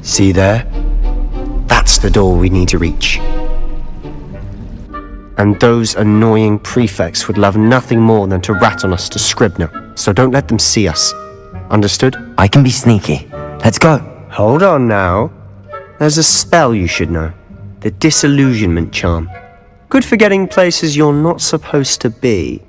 See there? That's the door we need to reach. And those annoying prefects would love nothing more than to rat on us to Scribner, so don't let them see us. Understood? I can be sneaky. Let's go. Hold on now. There's a spell you should know. The Disillusionment Charm. Good for getting places you're not supposed to be.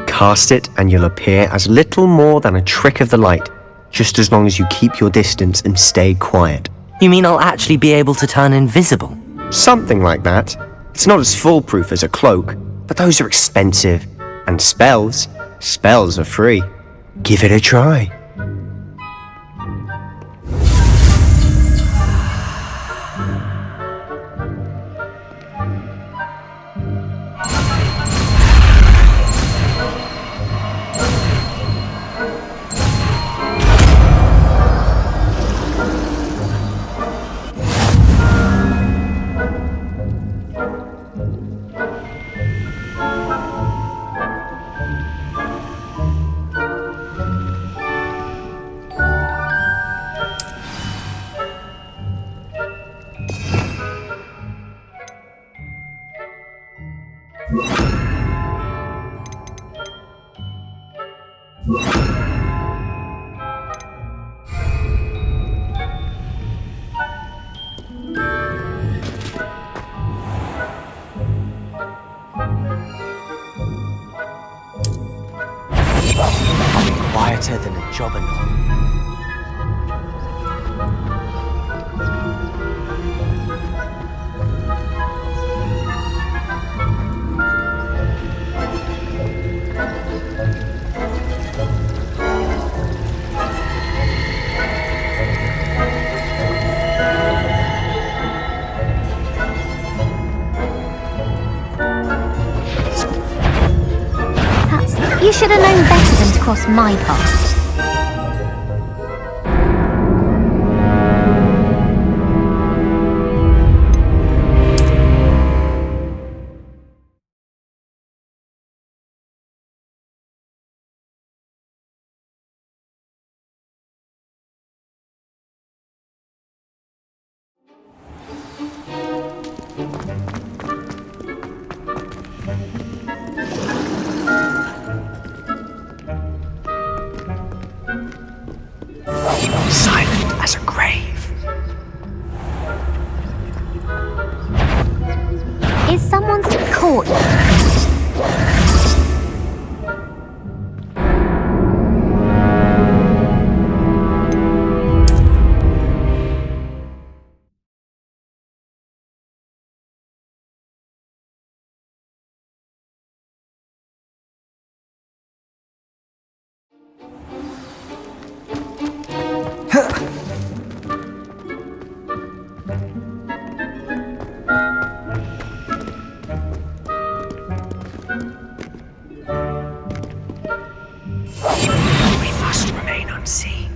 Cast it and you'll appear as little more than a trick of the light, just as long as you keep your distance and stay quiet. You mean I'll actually be able to turn invisible? Something like that. It's not as foolproof as a cloak, but those are expensive. And spells are free. Give it a try. Quieter than a jobberknoll. You should have known better than to cross my path. Silent as a grave. Is someone's caught you? We must remain unseen.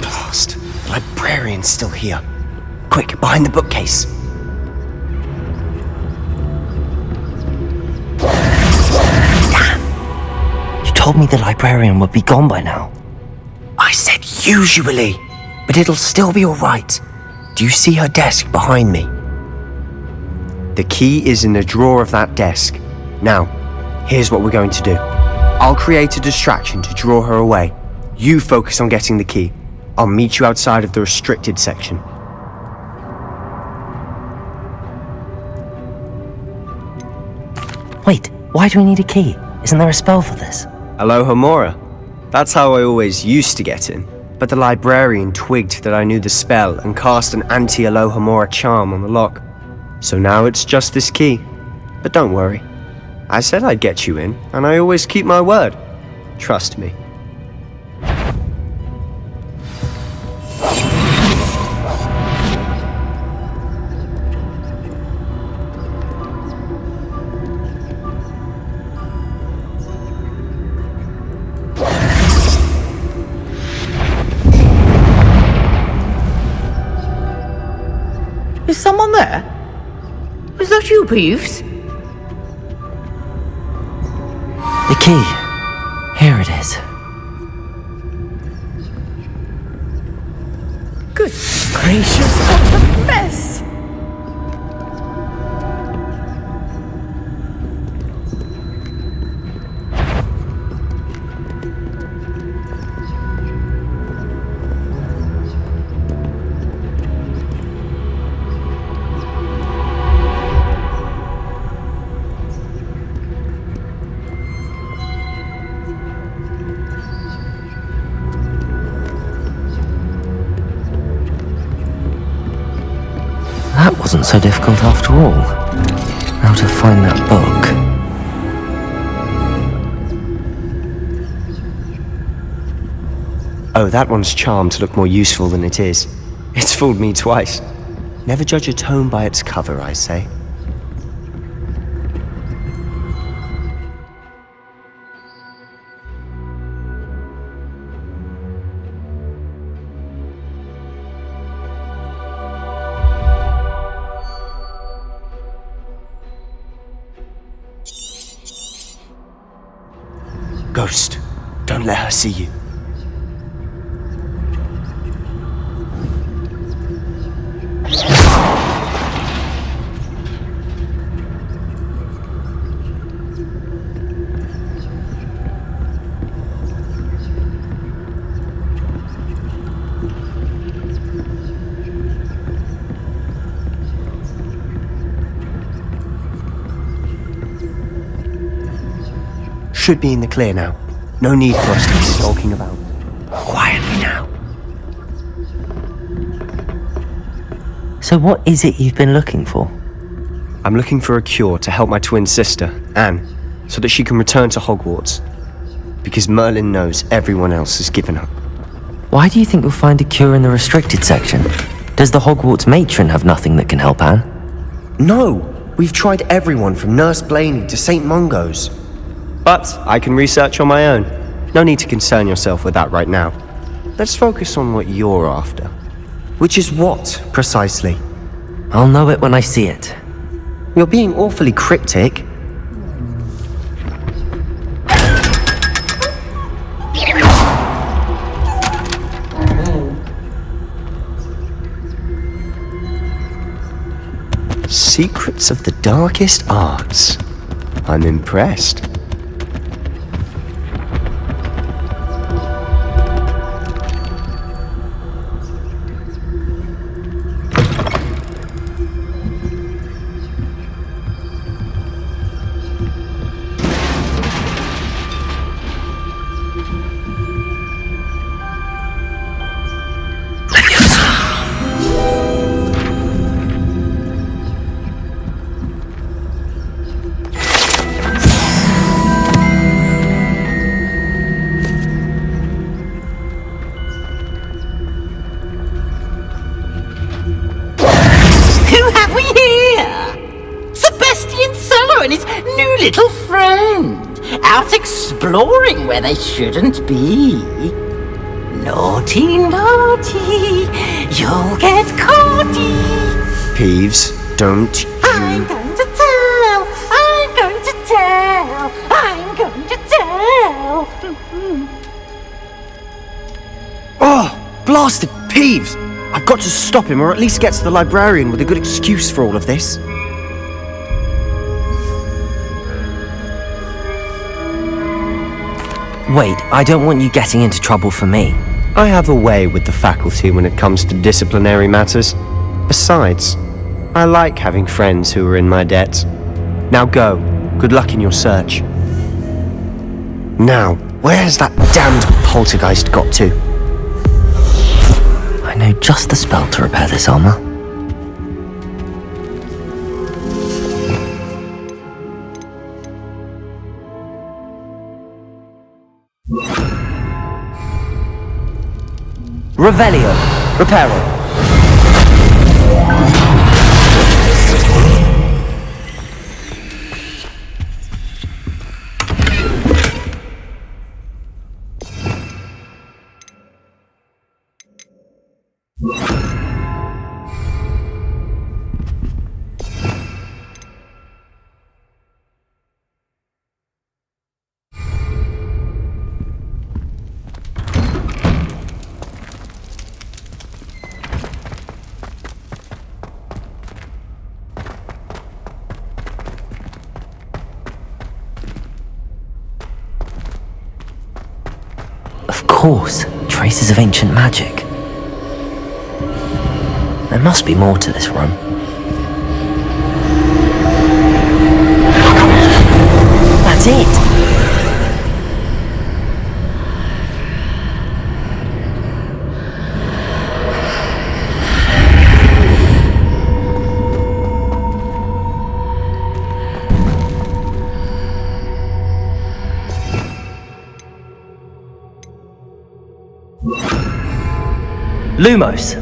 Blast! The librarian's still here. Quick, behind the bookcase. Damn! You told me the librarian would be gone by now. I said usually, but it'll still be alright. Do you see her desk behind me? The key is in the drawer of that desk. Now, here's what we're going to do. I'll create a distraction to draw her away. You focus on getting the key. I'll meet you outside of the restricted section. Wait, why do we need a key? Isn't there a spell for this? Aloha Mora. That's how I always used to get in. But the librarian twigged that I knew the spell and cast an anti-Alohomora charm on the lock. So now it's just this key. But don't worry. I said I'd get you in, and I always keep my word. Trust me. Is someone there? Is that you, Peeves? The key. Here it is. Good gracious, what a mess! That wasn't so difficult after all. How to find that book. Oh, that one's charmed to look more useful than it is. It's fooled me twice. Never judge a tome by its cover, I say. Ghost, don't let her see you. Should be in the clear now. No need for us to be stalking about. Quietly now. So what is it you've been looking for? I'm looking for a cure to help my twin sister, Anne, so that she can return to Hogwarts. Because Merlin knows everyone else has given up. Why do you think you'll find a cure in the restricted section? Does the Hogwarts matron have nothing that can help Anne? No! We've tried everyone from Nurse Blaney to St. Mungo's. But I can research on my own. No need to concern yourself with that right now. Let's focus on what you're after. Which is what, precisely? I'll know it when I see it. You're being awfully cryptic. Secrets of the darkest arts. I'm impressed. Little friend, out exploring where they shouldn't be. Naughty, naughty, you'll get caughty. Peeves, don't you... I'm going to tell, I'm going to tell, I'm going to tell. Oh, blasted Peeves! I've got to stop him, or at least get to the librarian with a good excuse for all of this. Wait, I don't want you getting into trouble for me. I have a way with the faculty when it comes to disciplinary matters. Besides, I like having friends who are in my debt. Now go. Good luck in your search. Now, where's that damned poltergeist got to. I know just the spell to repair this armor. Revelio. Reparo. Of course, traces of ancient magic. There must be more to this room. That's it! Lumos.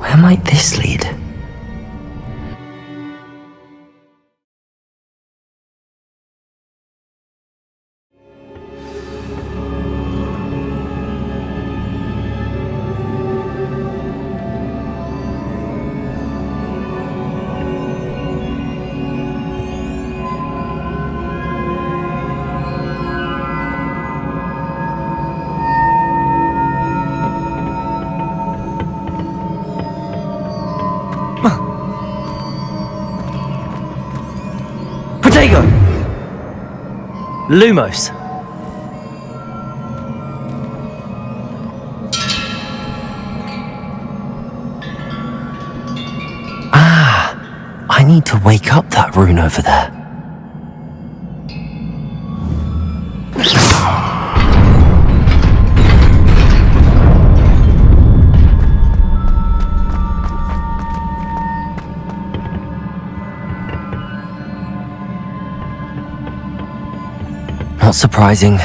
Where might this lead? Protego! Lumos. I need to wake up that rune over there. Not surprising.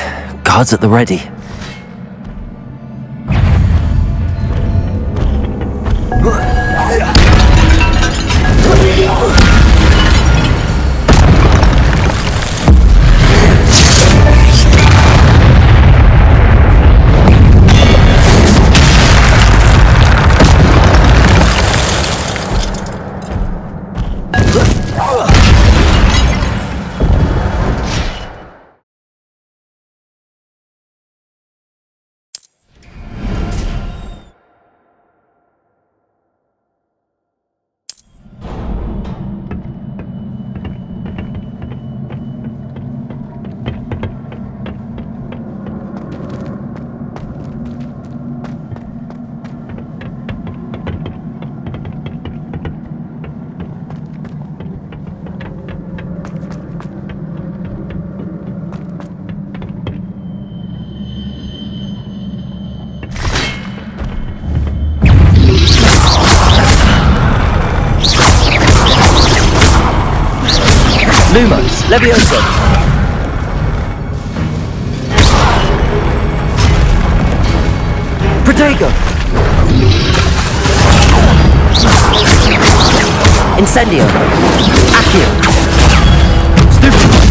Guards at the ready. Lumos. Levioso. Protego. Incendio. Accio. Stupefy.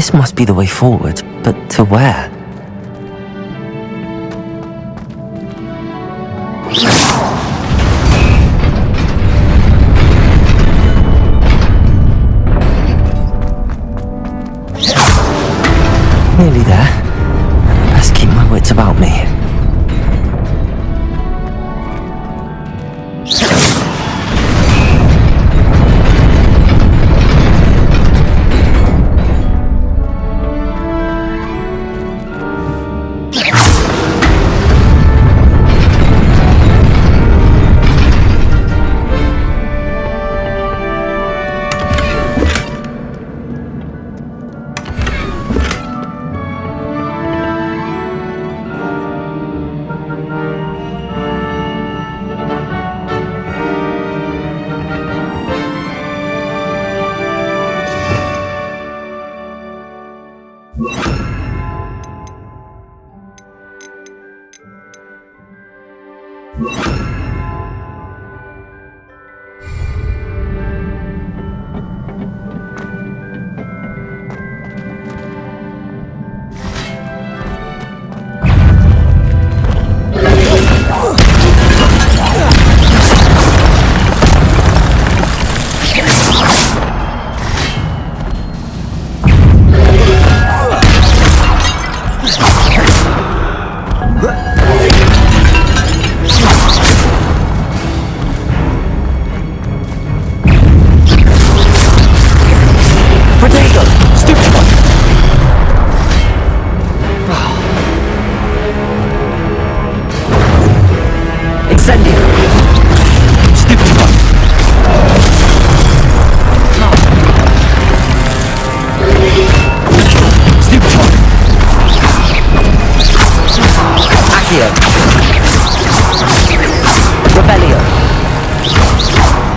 This must be the way forward, but to where? Nearly there. Best keep my wits about me.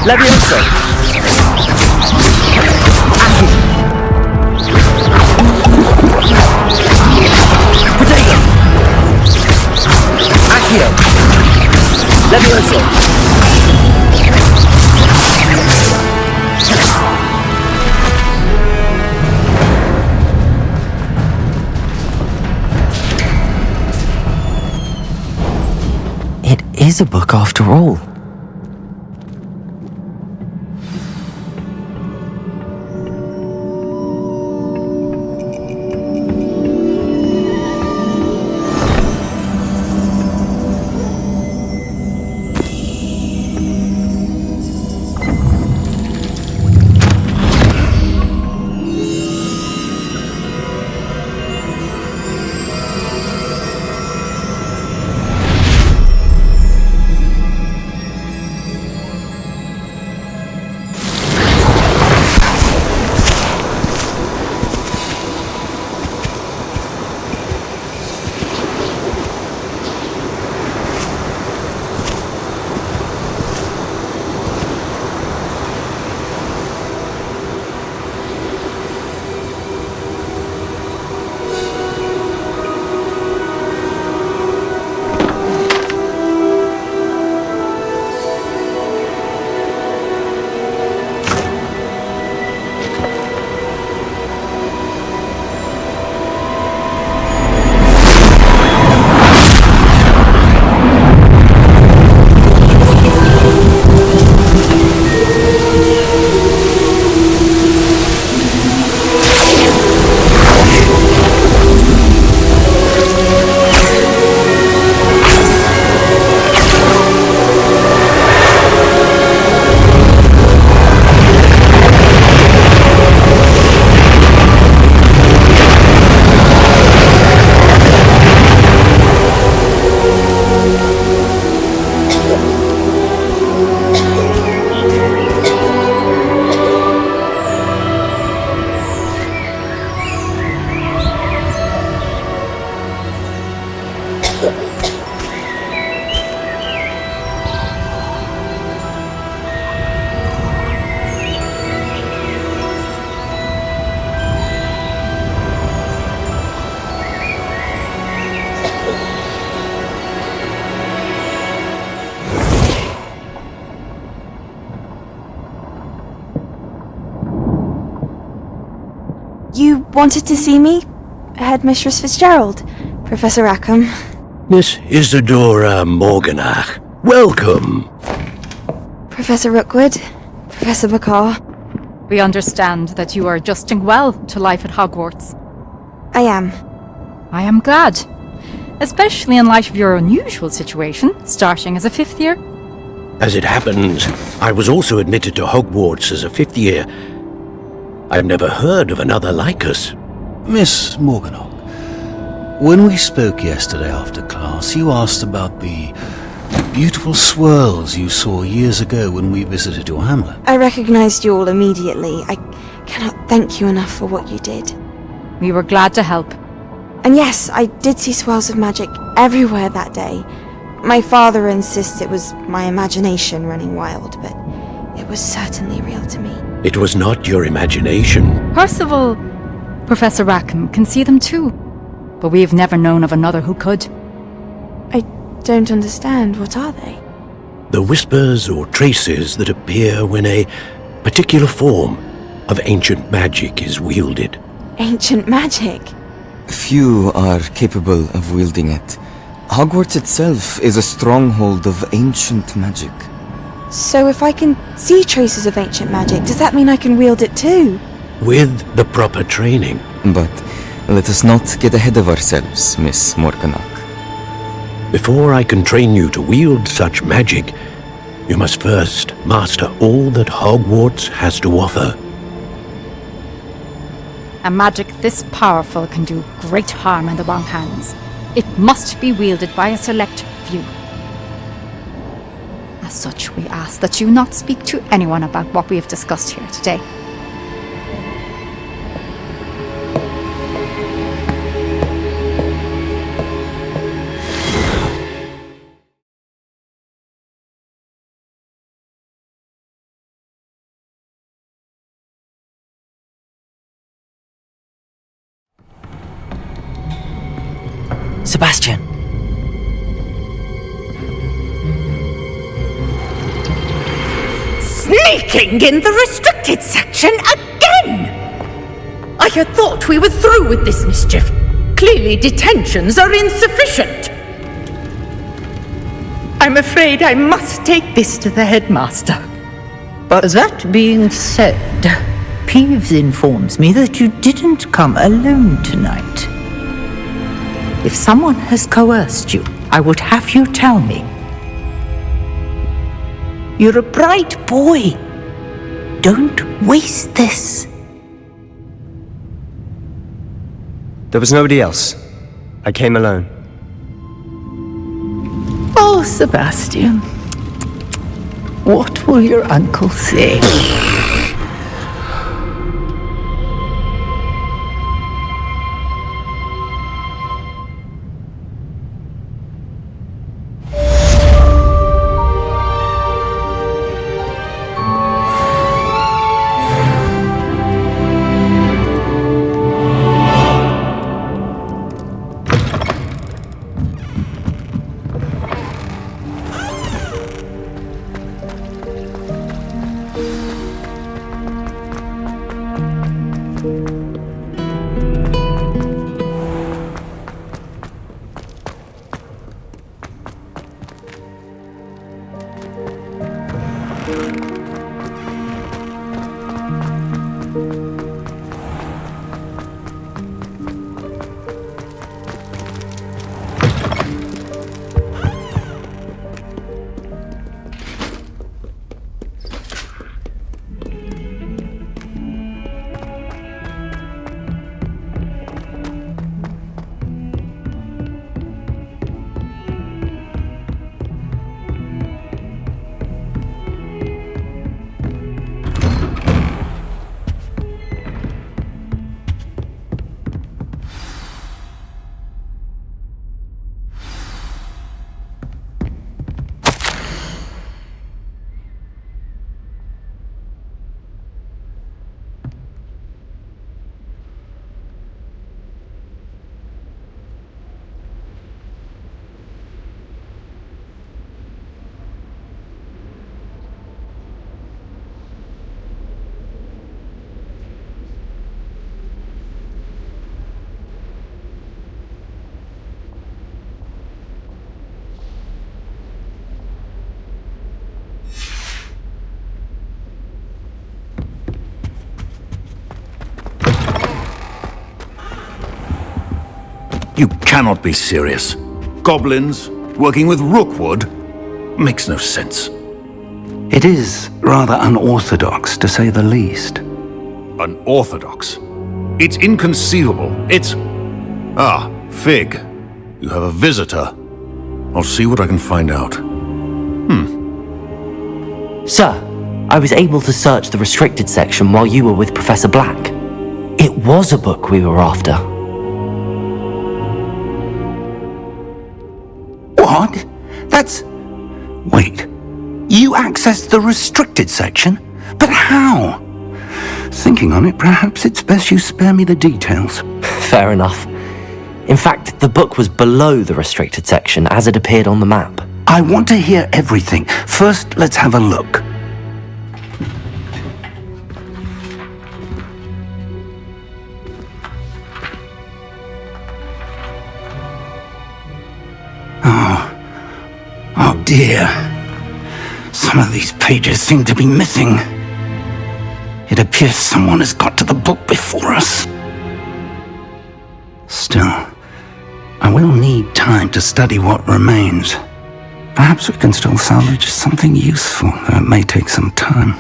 Levioso! Aki! Potato! Accio! Levioso! It is a book after all. You wanted to see me? Headmistress Fitzgerald, Professor Rackham. Miss Isadora Morganach, welcome. Professor Rookwood, Professor Bakar. We understand that you are adjusting well to life at Hogwarts. I am. I am glad. Especially in light of your unusual situation, starting as a 5th year. As it happens, I was also admitted to Hogwarts as a 5th year. I've never heard of another like us. Miss Morganach, when we spoke yesterday after class, you asked about the beautiful swirls you saw years ago when we visited your hamlet. I recognized you all immediately. I cannot thank you enough for what you did. We were glad to help. And yes, I did see swirls of magic everywhere that day. My father insists it was my imagination running wild, but it was certainly real to me. It was not your imagination. Percival, Professor Rackham can see them too. But we have never known of another who could. I don't understand. What are they? The whispers or traces that appear when a particular form of ancient magic is wielded. Ancient magic? Few are capable of wielding it. Hogwarts itself is a stronghold of ancient magic. So if I can see traces of ancient magic, does that mean I can wield it too? With the proper training. But let us not get ahead of ourselves, Miss Morganach. Before I can train you to wield such magic, you must first master all that Hogwarts has to offer. A magic this powerful can do great harm in the wrong hands. It must be wielded by a select few. As such, we ask that you not speak to anyone about what we have discussed here today. Sebastian! Sneaking in the restricted section again! I had thought we were through with this mischief. Clearly detentions are insufficient. I'm afraid I must take this to the headmaster. But that being said, Peeves informs me that you didn't come alone tonight. If someone has coerced you, I would have you tell me. You're a bright boy. Don't waste this. There was nobody else. I came alone. Oh, Sebastian. What will your uncle say? You cannot be serious. Goblins working with Rookwood makes no sense. It is rather unorthodox, to say the least. Unorthodox? It's inconceivable. It's... Ah, Fig. You have a visitor. I'll see what I can find out. Sir, I was able to search the restricted section while you were with Professor Black. It was a book we were after. What? That's... Wait. You accessed the restricted section? But how? Thinking on it, perhaps it's best you spare me the details. Fair enough. In fact, the book was below the restricted section as it appeared on the map. I want to hear everything. First, let's have a look. Oh dear. Some of these pages seem to be missing. It appears someone has got to the book before us. Still, I will need time to study what remains. Perhaps we can still salvage something useful, though it may take some time.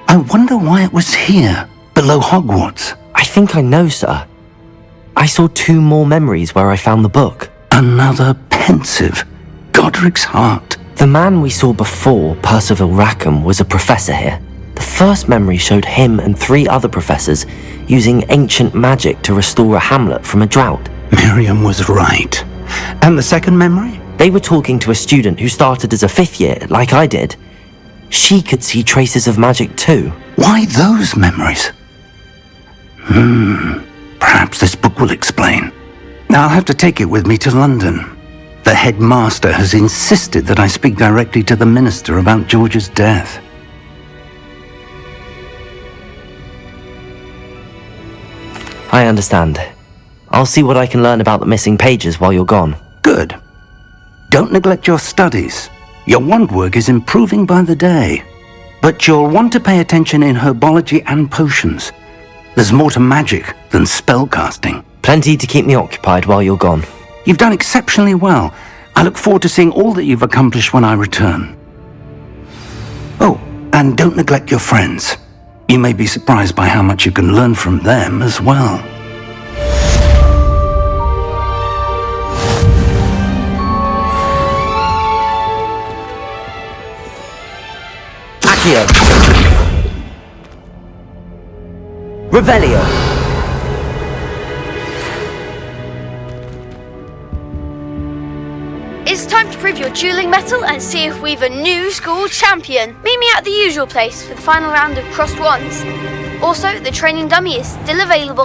I wonder why it was here, below Hogwarts. I think I know, sir. I saw 2 more memories where I found the book. Another pensive. Godric's heart. The man we saw before, Percival Rackham, was a professor here. The first memory showed him and 3 other professors using ancient magic to restore a hamlet from a drought. Miriam was right. And the second memory? They were talking to a student who started as a 5th year, like I did. She could see traces of magic too. Why those memories? Perhaps this book will explain. I'll have to take it with me to London. The headmaster has insisted that I speak directly to the minister about George's death. I understand. I'll see what I can learn about the missing pages while you're gone. Good. Don't neglect your studies. Your wand work is improving by the day. But you'll want to pay attention in herbology and potions. There's more to magic than spellcasting. Plenty to keep me occupied while you're gone. You've done exceptionally well. I look forward to seeing all that you've accomplished when I return. Oh, and don't neglect your friends. You may be surprised by how much you can learn from them as well. Accio! Revelio! It's time to prove your dueling mettle and see if we've a new school champion. Meet me at the usual place for the final round of crossed wands. Also, the training dummy is still available.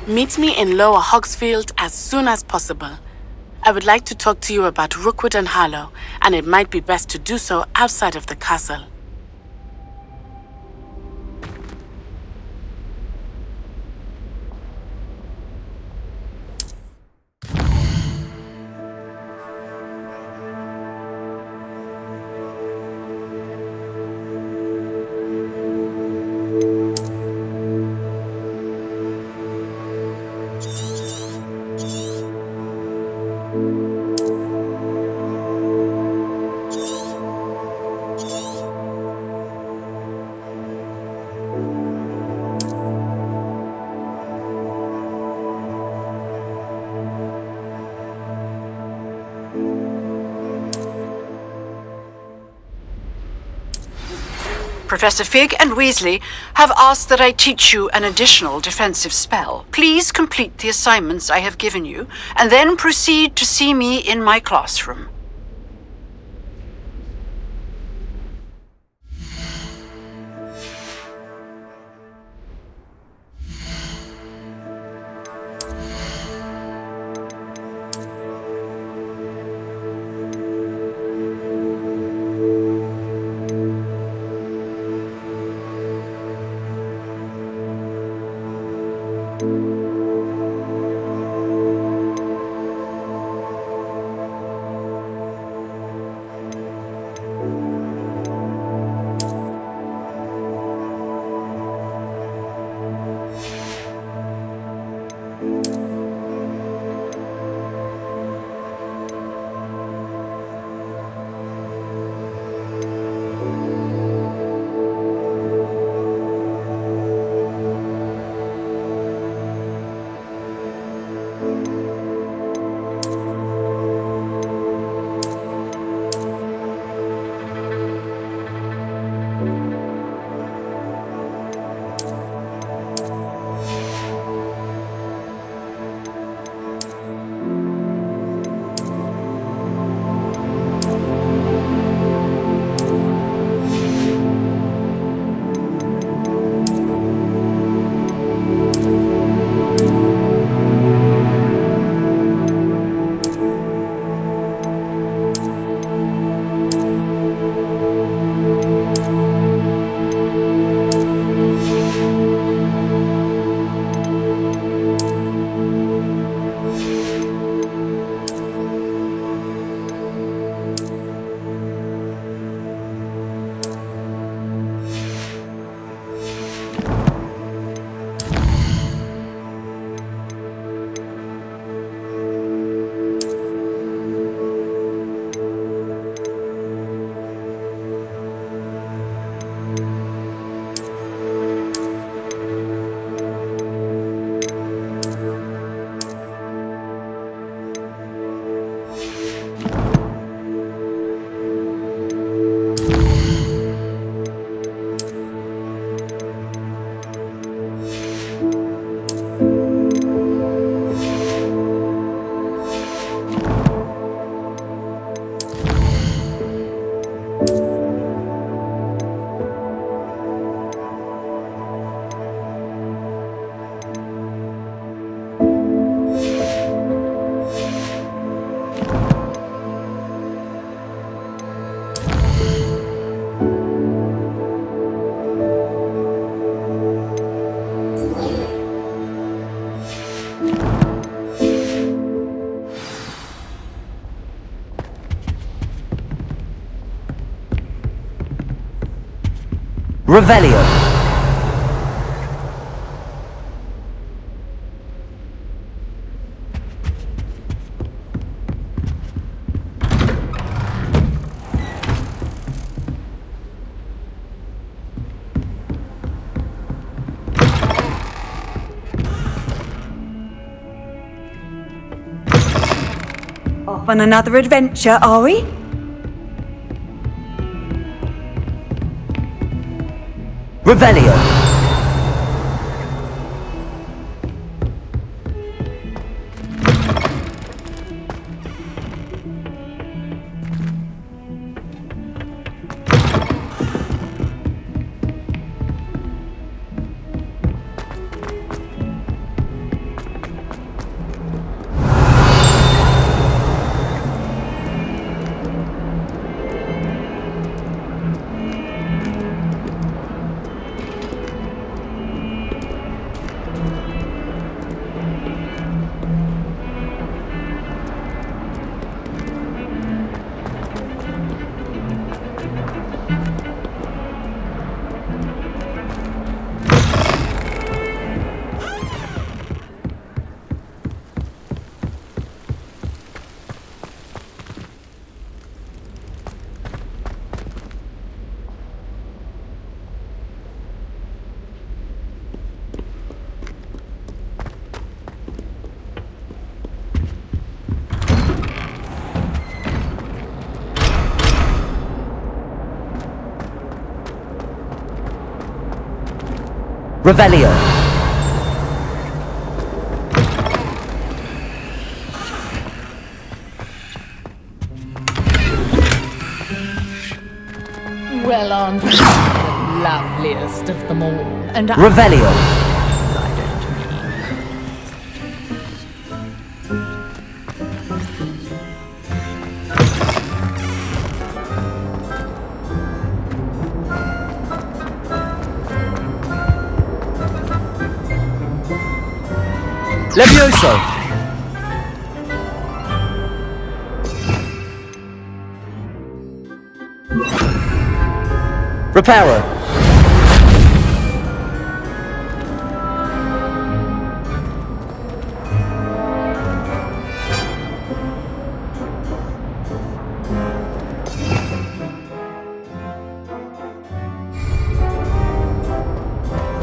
Meet me in Lower Hogsfield as soon as possible. I would like to talk to you about Rookwood and Harlow, and it might be best to do so outside of the castle. Professor Fig and Weasley have asked that I teach you an additional defensive spell. Please complete the assignments I have given you, and then proceed to see me in my classroom. Revelio. Off on another adventure, are we? Revelio. Revelio. Well, aren't we the loveliest of them all? And Revelio. Levioso! Reparo!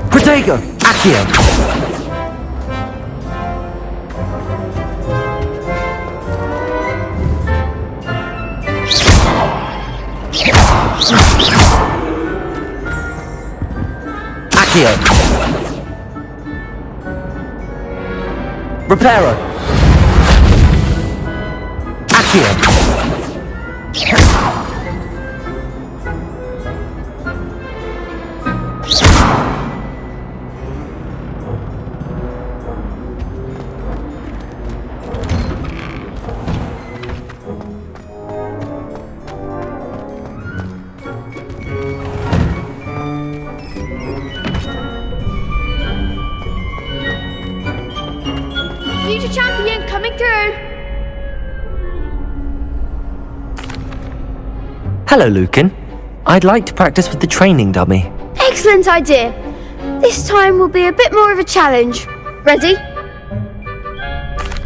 Protego! Accio! Accio. Reparo. Accio. Future champion coming through. Hello, Lucan. I'd like to practice with the training dummy. Excellent idea. This time will be a bit more of a challenge. Ready?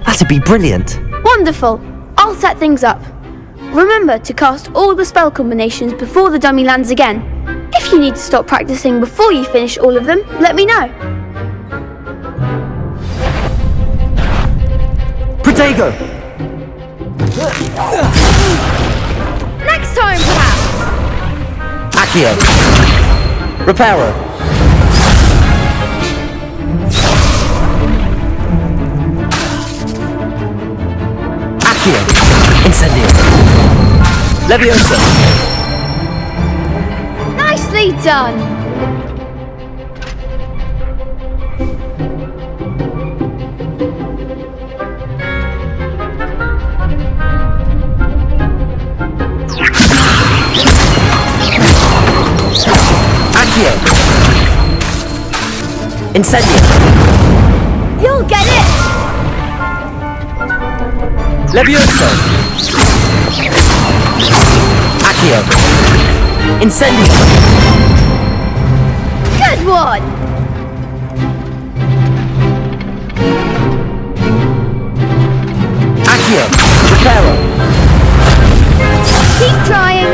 That'd be brilliant. Wonderful. I'll set things up. Remember to cast all the spell combinations before the dummy lands again. If you need to stop practicing before you finish all of them, let me know. Protego! Next time, perhaps. Accio. Reparo. Accio. Incendio. Levioso. Nicely done. Accio. Incendio. You'll get it. Levioso. Accio. Incendio. Good one! Accio! Reparo! Keep trying!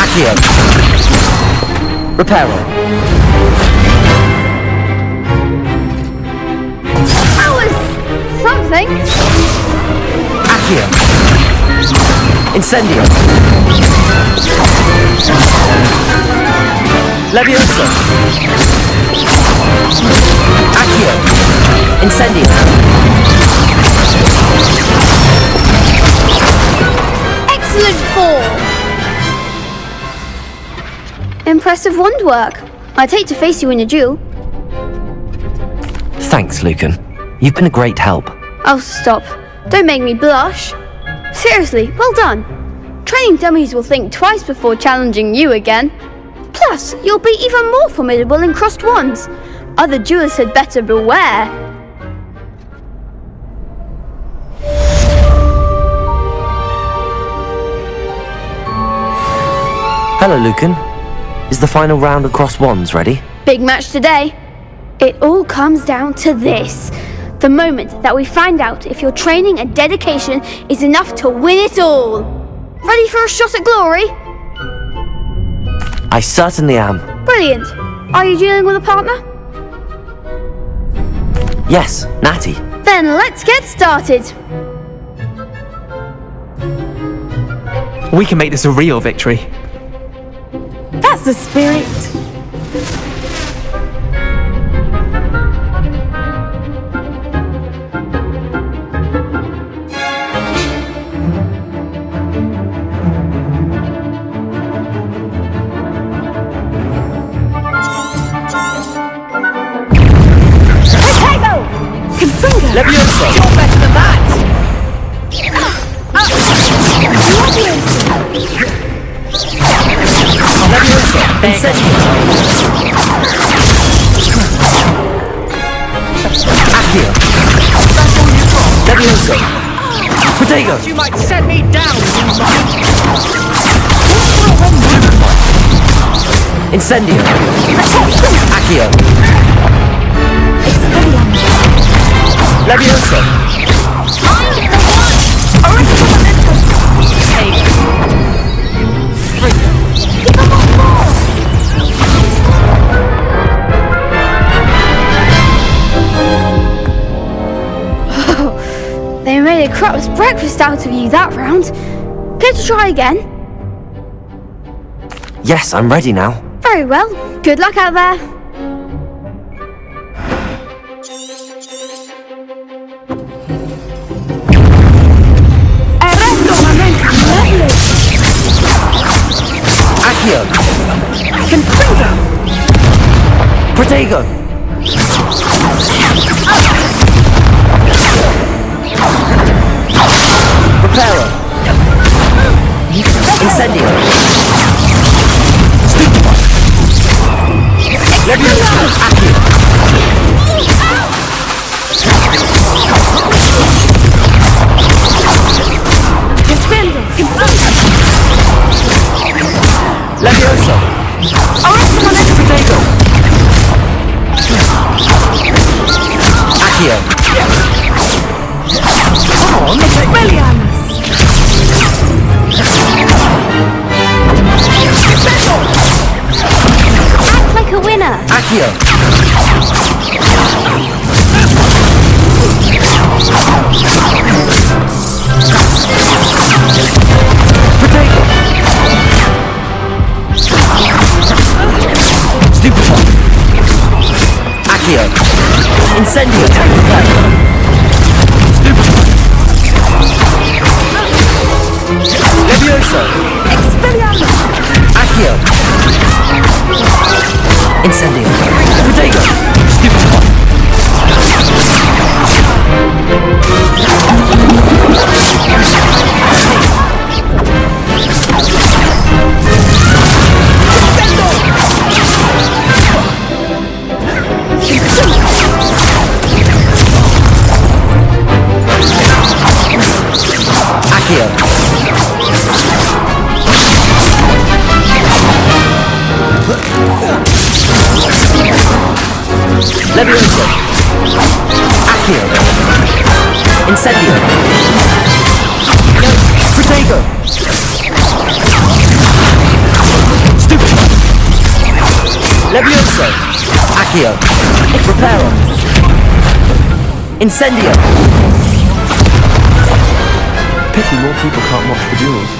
Accio! Reparo! That was something! Accio! Incendio! Levioso! Accio! Incendio! Excellent form! Impressive wand work. I'd hate to face you in a duel. Thanks, Lucan. You've been a great help. Oh, stop. Don't make me blush. Seriously, well done. Training dummies will think twice before challenging you again. Plus, you'll be even more formidable in crossed wands. Other duelists had better beware. Hello, Lucan. Is the final round of crossed wands ready? Big match today. It all comes down to this. The moment that we find out if your training and dedication is enough to win it all. Ready for a shot at glory? I certainly am. Brilliant. Are you dealing with a partner? Yes, Natty. Then let's get started. We can make this a real victory. That's the spirit. Levioso! You're better than that! Levioso! Incendio! Accio! That's all you've got! Levioso! Protego! You might set me down, you might! Incendio! Accio! Levioso! They made a crap's breakfast out of you that round. Care to try again? Yes, I'm ready now. Very well. Good luck out there. Accio! Protego! Reparo! Incendio! Levioso! Accio! Levioso! Protego! Accio! Come on, Williams! Act like a winner. Accio! Protego! Stupefy! Accio! Incendio! Stupefy! Levioso! Expelliarmus! Accio! Incendio! Protego! Stupefy! Accio! Incendio! Protego! Stupid! Levioso! Accio! Reparo! Incendio! Pity more people can't watch the duels.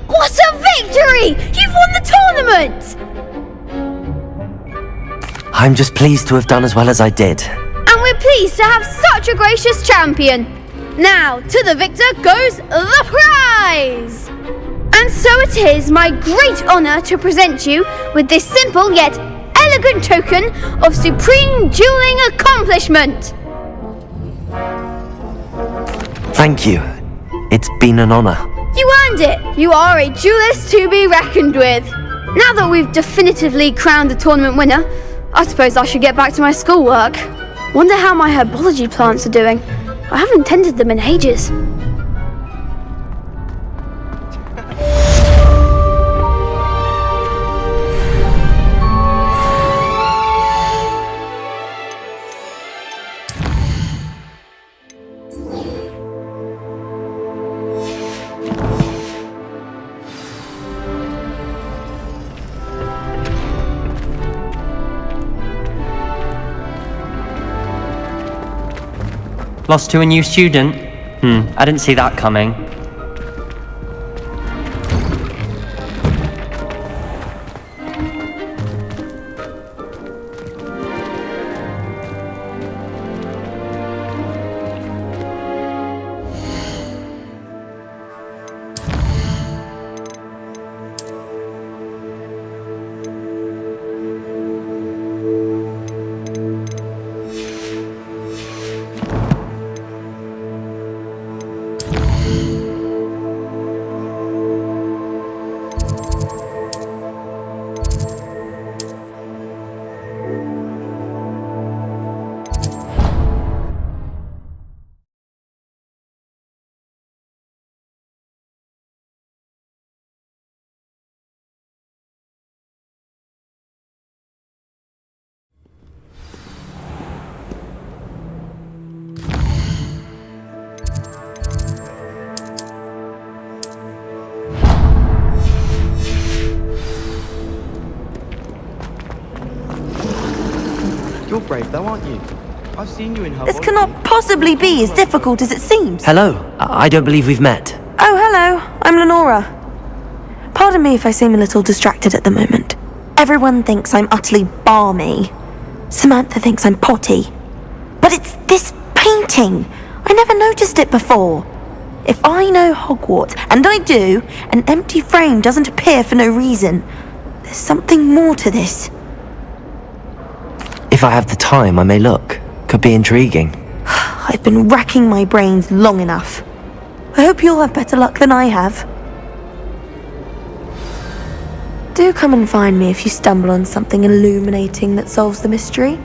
What a victory! You've won the tournament! I'm just pleased to have done as well as I did. And we're pleased to have such a gracious champion. Now, to the victor goes the prize! And so it is my great honour to present you with this simple yet elegant token of supreme dueling accomplishment. Thank you. It's been an honour. You earned it. You are a duelist to be reckoned with. Now that we've definitively crowned the tournament winner, I suppose I should get back to my schoolwork. Wonder how my herbology plants are doing. I haven't tended them in ages. Lost to a new student? I didn't see that coming. You're brave though, aren't you? I've seen you in her. This cannot possibly be as difficult as it seems. Hello. I don't believe we've met. Oh, hello. I'm Lenora. Pardon me if I seem a little distracted at the moment. Everyone thinks I'm utterly balmy. Samantha thinks I'm potty. But it's this painting. I never noticed it before. If I know Hogwarts, and I do, an empty frame doesn't appear for no reason. There's something more to this. If I have the time, I may look. Could be intriguing. I've been racking my brains long enough. I hope you'll have better luck than I have. Do come and find me if you stumble on something illuminating that solves the mystery.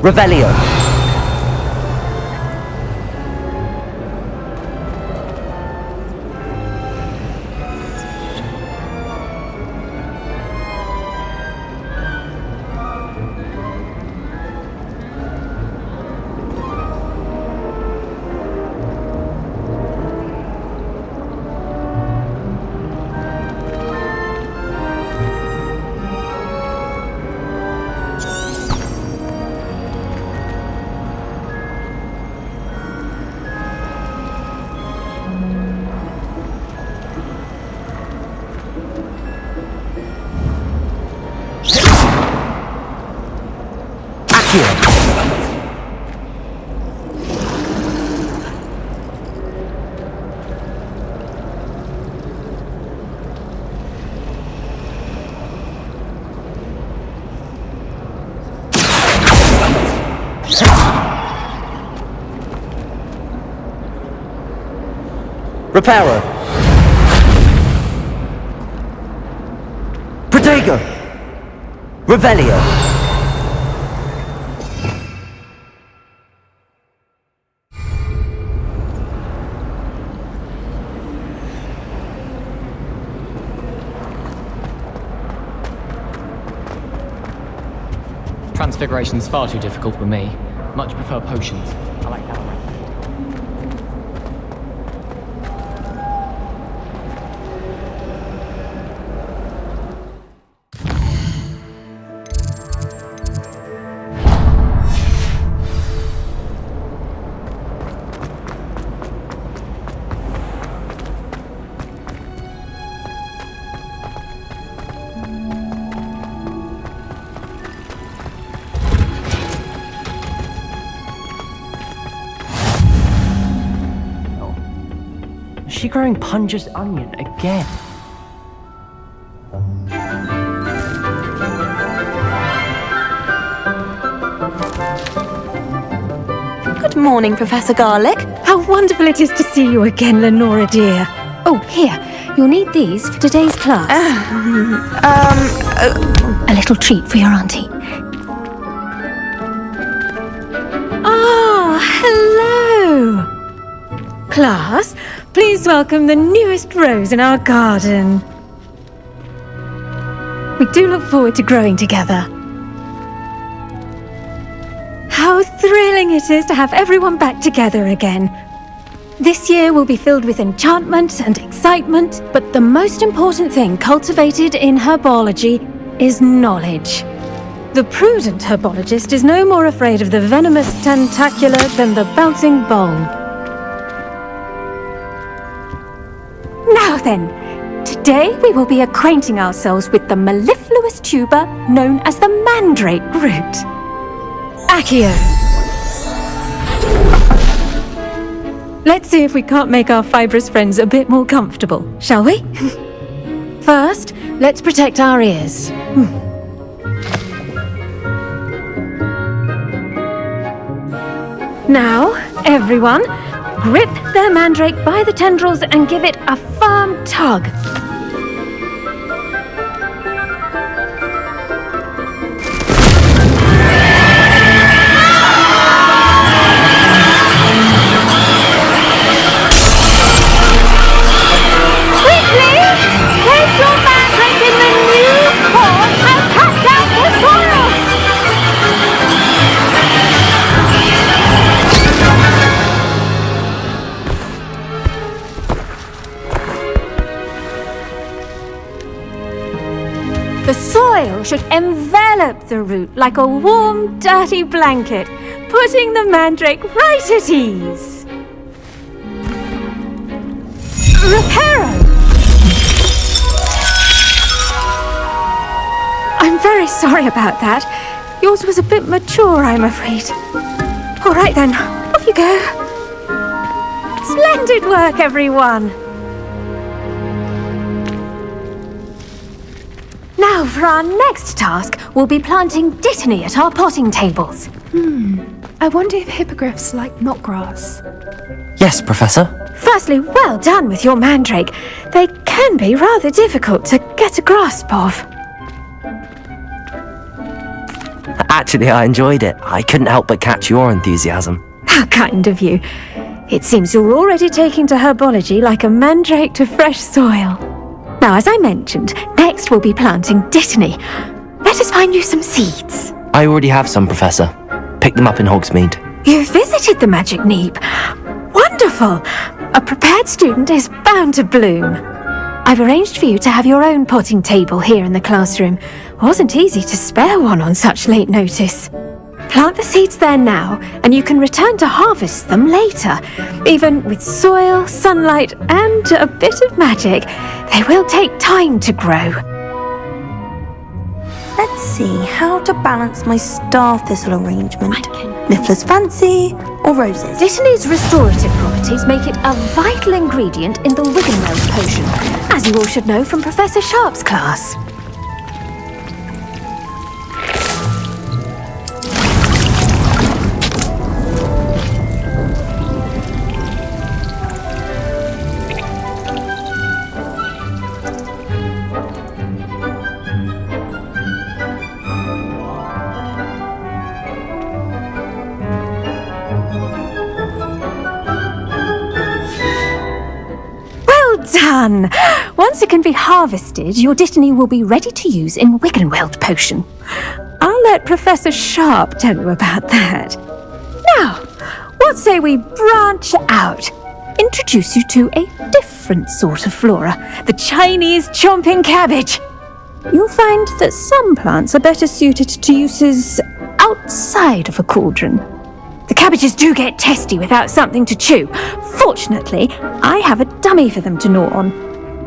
Revelio. Reparo. Protego. Revelio. Transfiguration's far too difficult for me. Much prefer potions. I like that. Is she growing Punja's onion again? Good morning, Professor Garlic. How wonderful it is to see you again, Lenora dear. Oh, here. You'll need these for today's class. A little treat for your auntie. Ah, hello! Class, please welcome the newest rose in our garden. We do look forward to growing together. How thrilling it is to have everyone back together again. This year will be filled with enchantment and excitement, but the most important thing cultivated in herbology is knowledge. The prudent herbologist is no more afraid of the venomous tentacular than the bouncing bulb. Now then, today we will be acquainting ourselves with the mellifluous tuber known as the mandrake root. Accio. Let's see if we can't make our fibrous friends a bit more comfortable, shall we? First, let's protect our ears. Now, everyone, grip their mandrake by the tendrils and give it a firm tug. The soil should envelop the root like a warm, dirty blanket, putting the mandrake right at ease. Reparo! I'm very sorry about that. Yours was a bit mature, I'm afraid. All right then, off you go. Splendid work, everyone. Now, for our next task, we'll be planting dittany at our potting tables. I wonder if hippogriffs like knotgrass. Yes, Professor. Firstly, well done with your mandrake. They can be rather difficult to get a grasp of. Actually, I enjoyed it. I couldn't help but catch your enthusiasm. How kind of you. It seems you're already taking to herbology like a mandrake to fresh soil. Now, as I mentioned, next we'll be planting dittany. Let us find you some seeds. I already have some, Professor. Picked them up in Hogsmeade. You visited the Magic Neep. Wonderful! A prepared student is bound to bloom. I've arranged for you to have your own potting table here in the classroom. Wasn't easy to spare one on such late notice. Plant the seeds there now, and you can return to harvest them later. Even with soil, sunlight, and a bit of magic, they will take time to grow. Let's see how to balance my star thistle arrangement. Miffler's fancy or roses? Dittany's restorative properties make it a vital ingredient in the Wiggenweld potion, as you all should know from Professor Sharp's class. Well done! Once it can be harvested, your Dittany will be ready to use in Wiggenweld potion. I'll let Professor Sharp tell you about that. Now, what say we branch out? Introduce you to a different sort of flora, the Chinese chomping cabbage. You'll find that some plants are better suited to uses outside of a cauldron. The cabbages do get testy without something to chew. Fortunately, I have a dummy for them to gnaw on.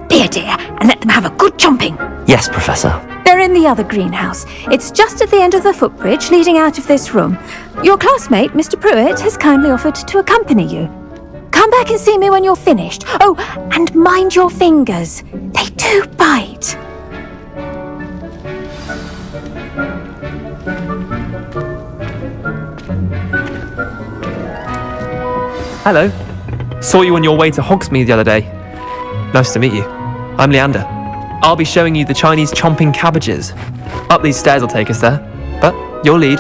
Be a dear and let them have a good chomping. Yes, Professor. They're in the other greenhouse. It's just at the end of the footbridge leading out of this room. Your classmate, Mr. Pruitt, has kindly offered to accompany you. Come back and see me when you're finished. Oh, and mind your fingers. They do bite. Hello. Saw you on your way to Hogsmeade the other day. Nice to meet you. I'm Leander. I'll be showing you the Chinese chomping cabbages. Up these stairs will take us there, but your lead.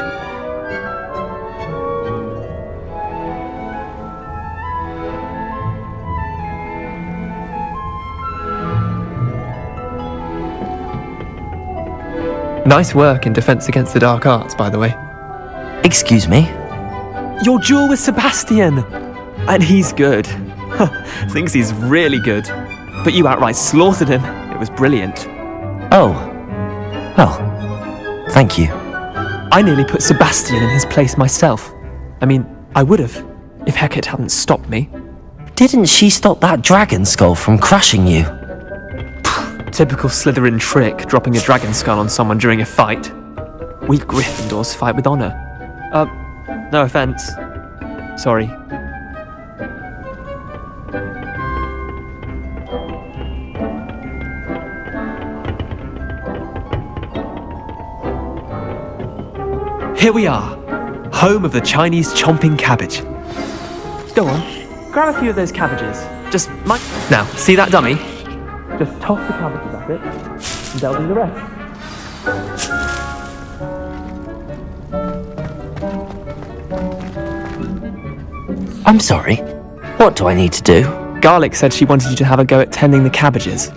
Nice work in Defense Against the Dark Arts, by the way. Excuse me? Your duel with Sebastian! And he's good. Thinks he's really good. But you outright slaughtered him. It was brilliant. Oh. Well, thank you. I nearly put Sebastian in his place myself. I mean, I would have, if Hecate hadn't stopped me. Didn't she stop that dragon skull from crushing you? Typical Slytherin trick, dropping a dragon skull on someone during a fight. We Gryffindors fight with honor. No offense. Sorry. Here we are, home of the Chinese chomping cabbage. Go on, grab a few of those cabbages. Just Now, see that dummy? Just toss the cabbages at it, and they'll do the rest. I'm sorry. What do I need to do? Garlic said she wanted you to have a go at tending the cabbages.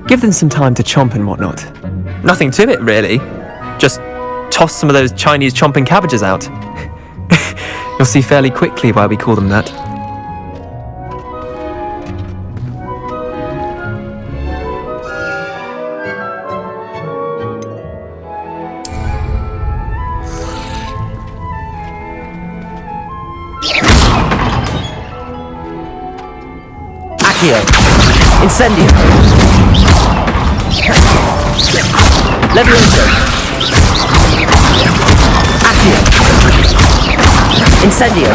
Give them some time to chomp and whatnot. Nothing to it, really. Just toss some of those Chinese chomping cabbages out. You'll see fairly quickly why we call them that. Incendio! Levioso! Accio! Incendio!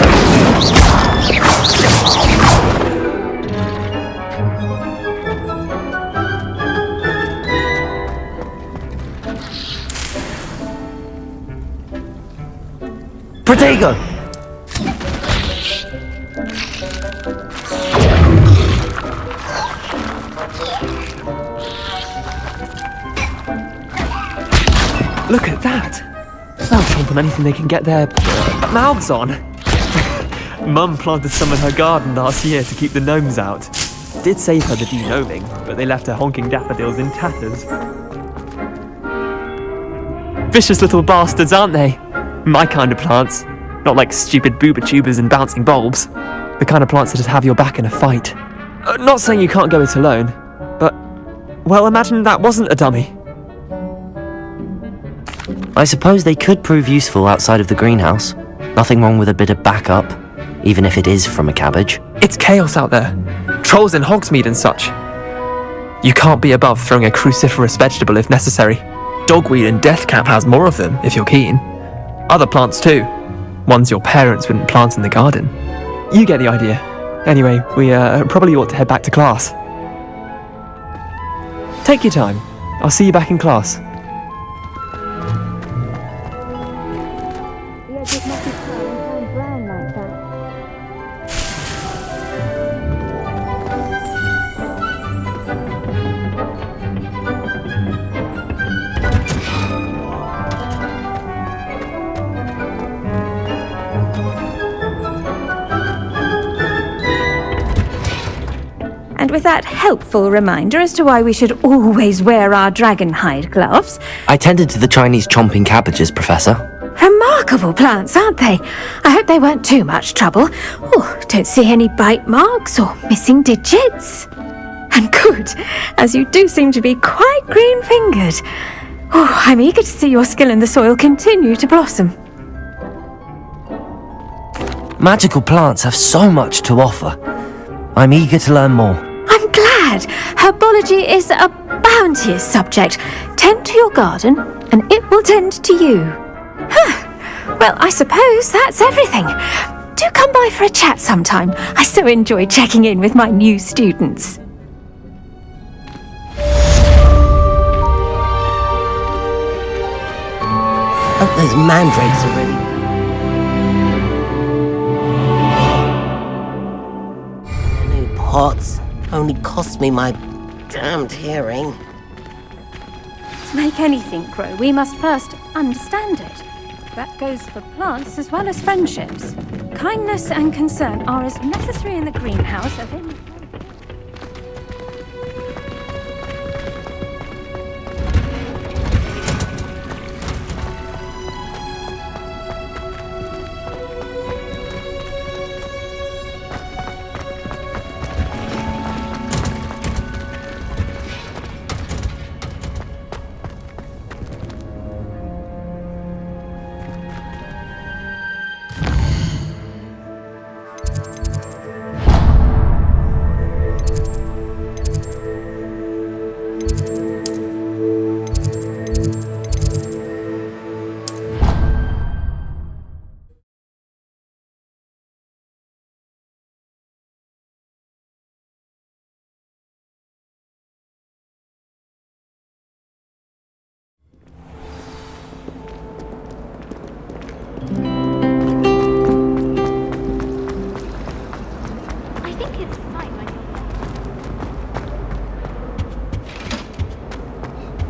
Protego! Look at that! They'll chomp on anything they can get their mouths on. Mum planted some in her garden last year to keep the gnomes out. Did save her the de-gnoming, but they left her honking daffodils in tatters. Vicious little bastards, aren't they? My kind of plants. Not like stupid booba tubers and bouncing bulbs. The kind of plants that just have your back in a fight. Not saying you can't go it alone, but, well, imagine that wasn't a dummy. I suppose they could prove useful outside of the greenhouse. Nothing wrong with a bit of backup, even if it is from a cabbage. It's chaos out there. Trolls in Hogsmeade and such. You can't be above throwing a cruciferous vegetable if necessary. Dogweed and deathcap has more of them, if you're keen. Other plants too. Ones your parents wouldn't plant in the garden. You get the idea. Anyway, we probably ought to head back to class. Take your time. I'll see you back in class. And with that helpful reminder as to why we should always wear our dragon hide gloves. I tended to the Chinese chomping cabbages, Professor. Remarkable plants, aren't they? I hope they weren't too much trouble. Oh, don't see any bite marks or missing digits. And good, as you do seem to be quite green-fingered. Oh, I'm eager to see your skill in the soil continue to blossom. Magical plants have so much to offer. I'm eager to learn more. I'm glad. Herbology is a bounteous subject. Tend to your garden, and it will tend to you. Well, I suppose that's everything. Do come by for a chat sometime. I so enjoy checking in with my new students. Hope those mandrakes are ready. New pots only cost me my damned hearing. To make anything grow, we must first understand it. That goes for plants as well as friendships. Kindness and concern are as necessary in the greenhouse as in...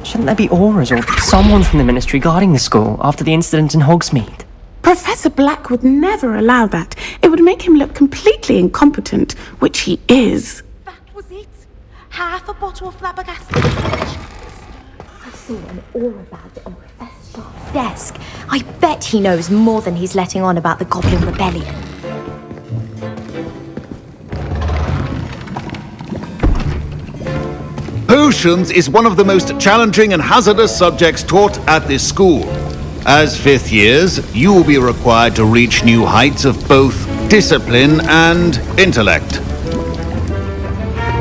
Shouldn't there be auras or someone from the ministry guarding the school after the incident in Hogsmeade? Professor Black would never allow that. It would make him look completely incompetent, which he is. That was it? Half a bottle of flabbergasted fish. I saw an aura badge on Professor Sharp's desk. I bet he knows more than he's letting on about the Goblin Rebellion. Potions is one of the most challenging and hazardous subjects taught at this school. As fifth years, you will be required to reach new heights of both discipline and intellect.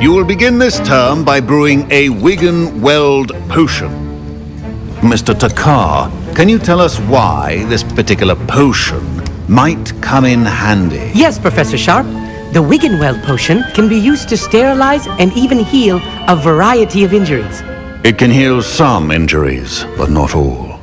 You will begin this term by brewing a Wigan-Weld potion. Mr. Takar, can you tell us why this particular potion might come in handy? Yes, Professor Sharp. The Wigan-Weld potion can be used to sterilize and even heal a variety of injuries. It can heal some injuries, but not all.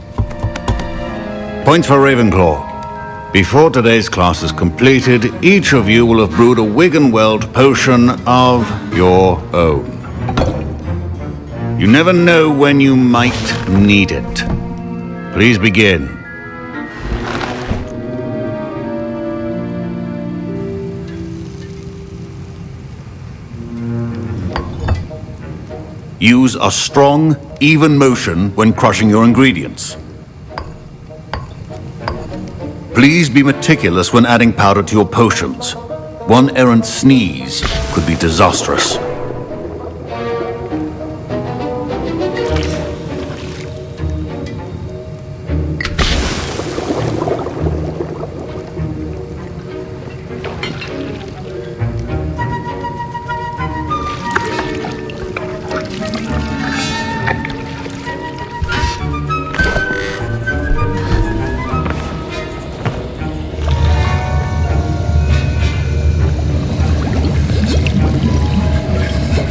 Point for Ravenclaw. Before today's class is completed, each of you will have brewed a Wigan-Weld potion of your own. You never know when you might need it. Please begin. Use a strong, even motion when crushing your ingredients. Please be meticulous when adding powder to your potions. One errant sneeze could be disastrous.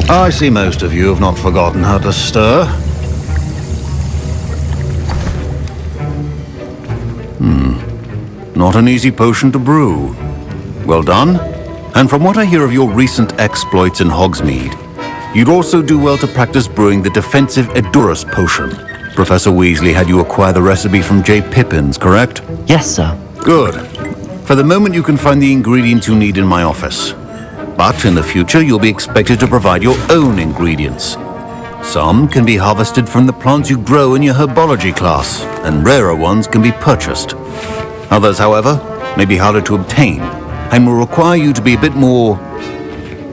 I see most of you have not forgotten how to stir. Not an easy potion to brew. Well done. And from what I hear of your recent exploits in Hogsmeade, you'd also do well to practice brewing the defensive Edurus potion. Professor Weasley had you acquire the recipe from J. Pippins, correct? Yes, sir. Good. For the moment, you can find the ingredients you need in my office. But in the future, you'll be expected to provide your own ingredients. Some can be harvested from the plants you grow in your herbology class, and rarer ones can be purchased. Others, however, may be harder to obtain, and will require you to be a bit more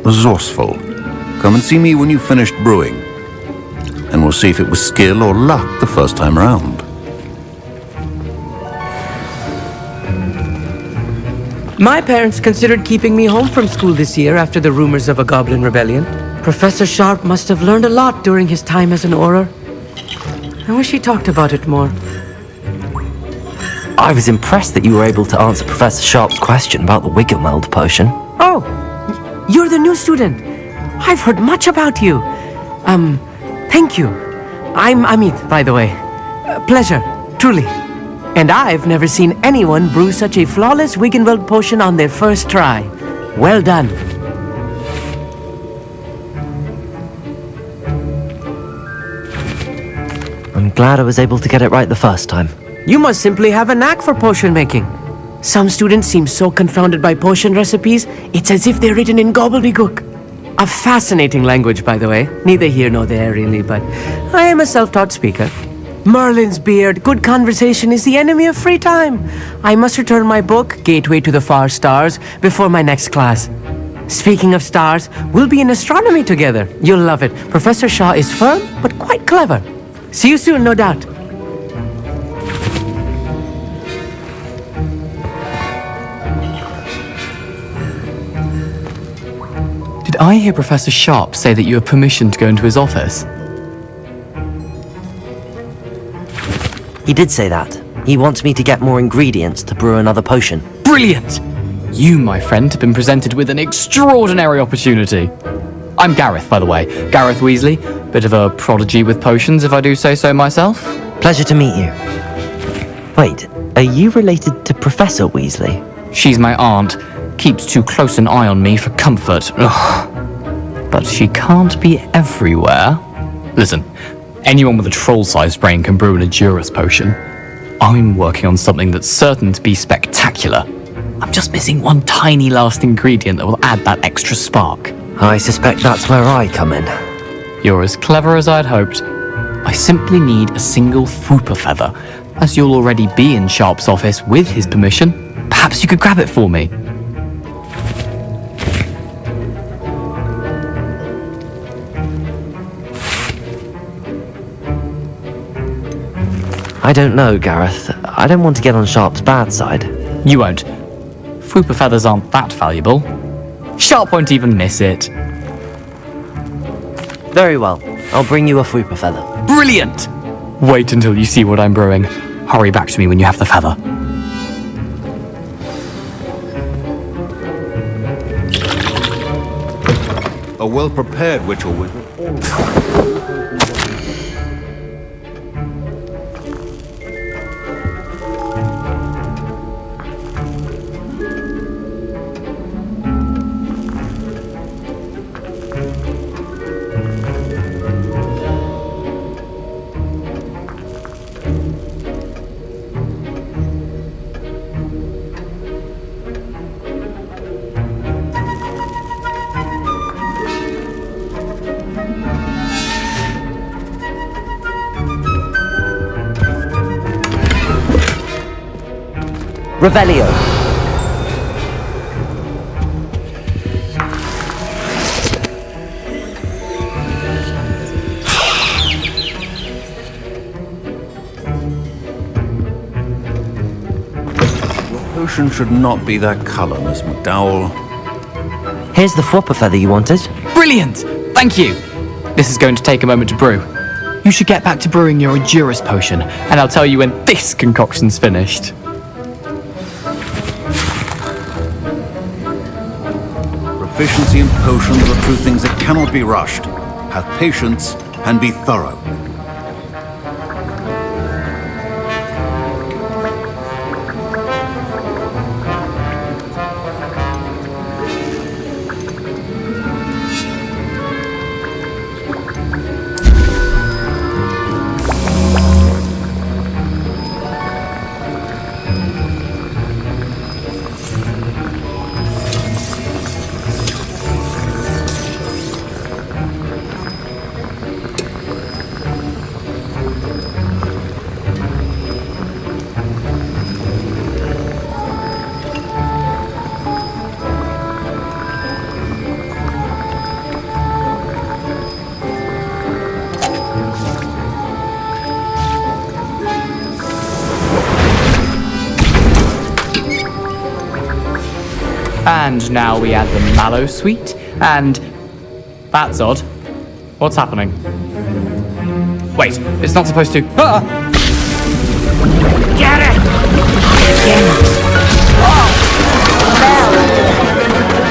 resourceful. Come and see me when you've finished brewing, and we'll see if it was skill or luck the first time around. My parents considered keeping me home from school this year after the rumors of a goblin rebellion. Professor Sharp must have learned a lot during his time as an Auror. I wish he talked about it more. I was impressed that you were able to answer Professor Sharp's question about the Wiggenweld potion. Oh, you're the new student. I've heard much about you. Thank you. I'm Amit, by the way. Pleasure, truly. And I've never seen anyone brew such a flawless Wiggenweld potion on their first try. Well done. I'm glad I was able to get it right the first time. You must simply have a knack for potion making. Some students seem so confounded by potion recipes, it's as if they're written in gobbledygook. A fascinating language, by the way. Neither here nor there, really, but I am a self-taught speaker. Merlin's beard, good conversation is the enemy of free time. I must return my book, Gateway to the Far Stars, before my next class. Speaking of stars, we'll be in astronomy together. You'll love it. Professor Shah is firm, but quite clever. See you soon, no doubt. Did I hear Professor Sharp say that you have permission to go into his office? He did say that. He wants me to get more ingredients to brew another potion. Brilliant! You, my friend, have been presented with an extraordinary opportunity. I'm Gareth, by the way. Gareth Weasley. Bit of a prodigy with potions, if I do say so myself. Pleasure to meet you. Wait, are you related to Professor Weasley? She's my aunt. Keeps too close an eye on me for comfort. Ugh. But she can't be everywhere. Listen, anyone with a troll-sized brain can brew an Edurus potion. I'm working on something that's certain to be spectacular. I'm just missing one tiny last ingredient that will add that extra spark. I suspect that's where I come in. You're as clever as I'd hoped. I simply need a single Fwooper feather. As you'll already be in Sharp's office with his permission, perhaps you could grab it for me. I don't know, Gareth. I don't want to get on Sharp's bad side. You won't. Fwooper feathers aren't that valuable. Sharp won't even miss it. Very well. I'll bring you a Fwooper feather. Brilliant! Wait until you see what I'm brewing. Hurry back to me when you have the feather. A well-prepared witch or wizard Revelio. potion should not be that color, Miss McDowell. Here's the Fwooper feather you wanted. Brilliant! Thank you! This is going to take a moment to brew. You should get back to brewing your Edurus potion, and I'll tell you when this concoction's finished. Proficiency in potions are two things that cannot be rushed. Have patience and be thorough. And now we add the mallow sweet, and... That's odd. What's happening? Wait, it's not supposed to... Ah! Get it!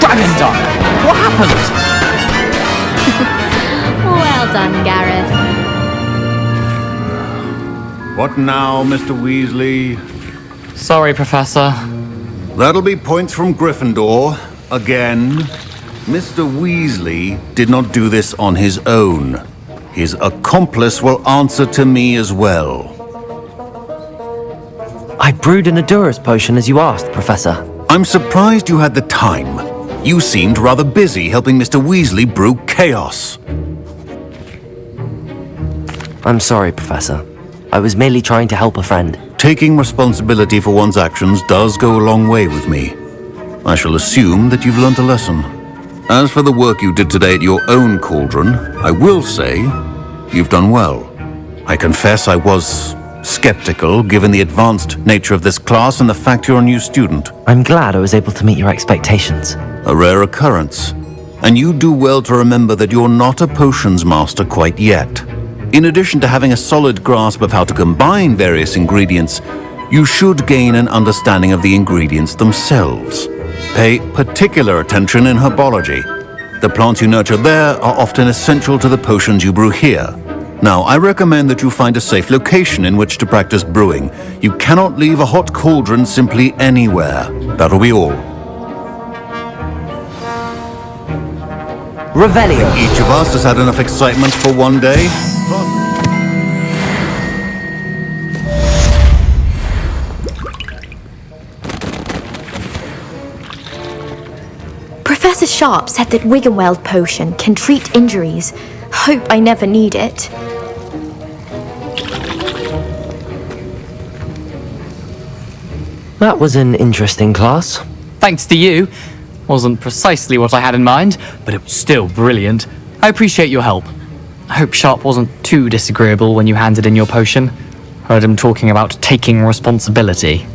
Dragon Dog! What happened? Well done, Gareth. What now, Mr. Weasley? Sorry, Professor. That'll be points from Gryffindor. Again. Mr. Weasley did not do this on his own. His accomplice will answer to me as well. I brewed an Adurus potion as you asked, Professor. I'm surprised you had the time. You seemed rather busy helping Mr. Weasley brew chaos. I'm sorry, Professor. I was merely trying to help a friend. Taking responsibility for one's actions does go a long way with me. I shall assume that you've learnt a lesson. As for the work you did today at your own cauldron, I will say you've done well. I confess I was skeptical given the advanced nature of this class and the fact you're a new student. I'm glad I was able to meet your expectations. A rare occurrence. And you do well to remember that you're not a potions master quite yet. In addition to having a solid grasp of how to combine various ingredients, you should gain an understanding of the ingredients themselves. Pay particular attention in herbology. The plants you nurture there are often essential to the potions you brew here. Now, I recommend that you find a safe location in which to practice brewing. You cannot leave a hot cauldron simply anywhere. That'll be all. Revelio. Each of us has had enough excitement for one day. Professor Sharp said that Wiggenweld potion can treat injuries. Hope I never need it. That was an interesting class. Thanks to you. Wasn't precisely what I had in mind, but it was still brilliant. I appreciate your help. I hope Sharp wasn't too disagreeable when you handed in your potion. Heard him talking about taking responsibility.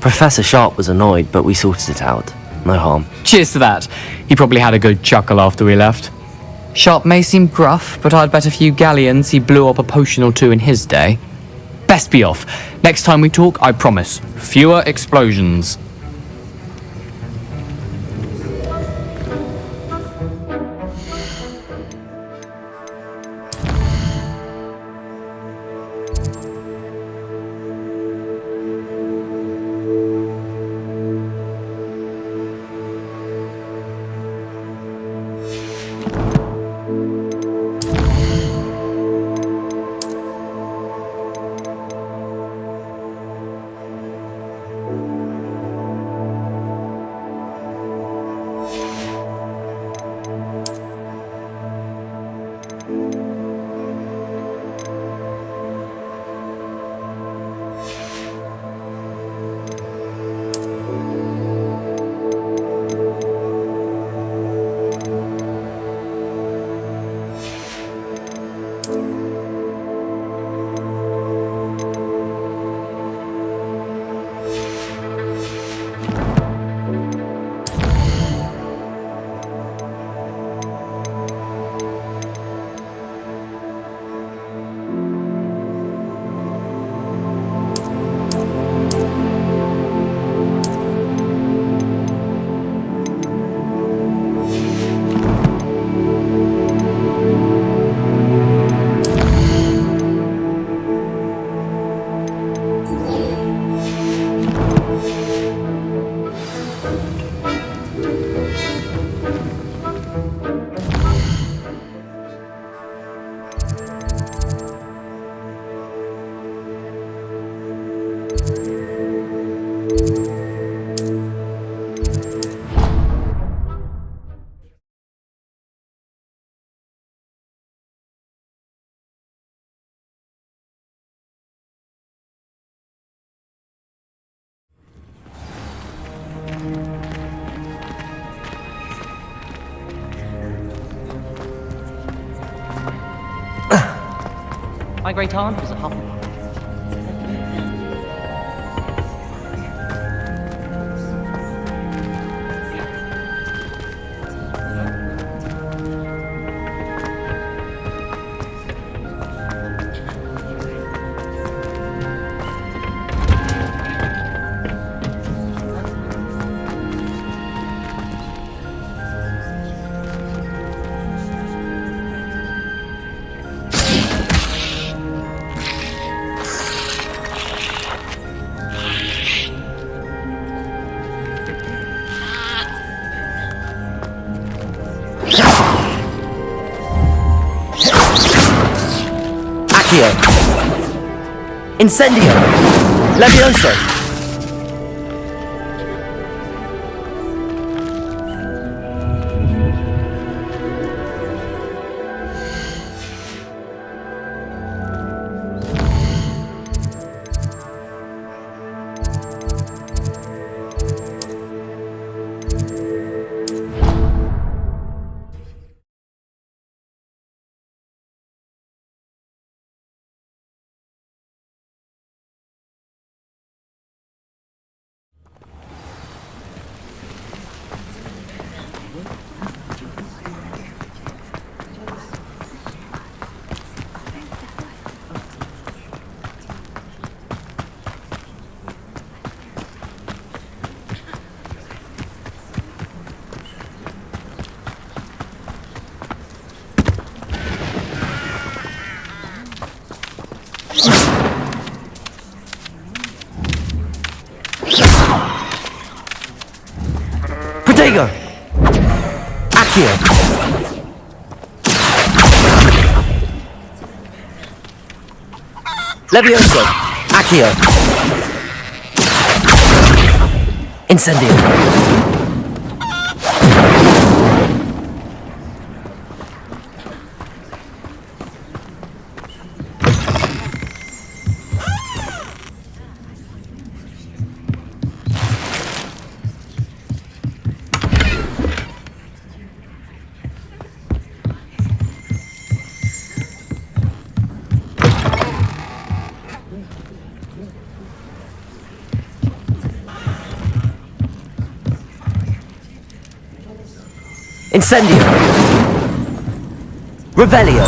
Professor Sharp was annoyed, but we sorted it out. No harm. Cheers to that. He probably had a good chuckle after we left. Sharp may seem gruff, but I'd bet a few galleons he blew up a potion or two in his day. Best be off. Next time we talk, I promise, fewer explosions. My great aunt was a Hufflepuff. Accio! Incendio! Levioso! Protego! Accio! Levioso! Accio! Incendio! Incendio! Revelio!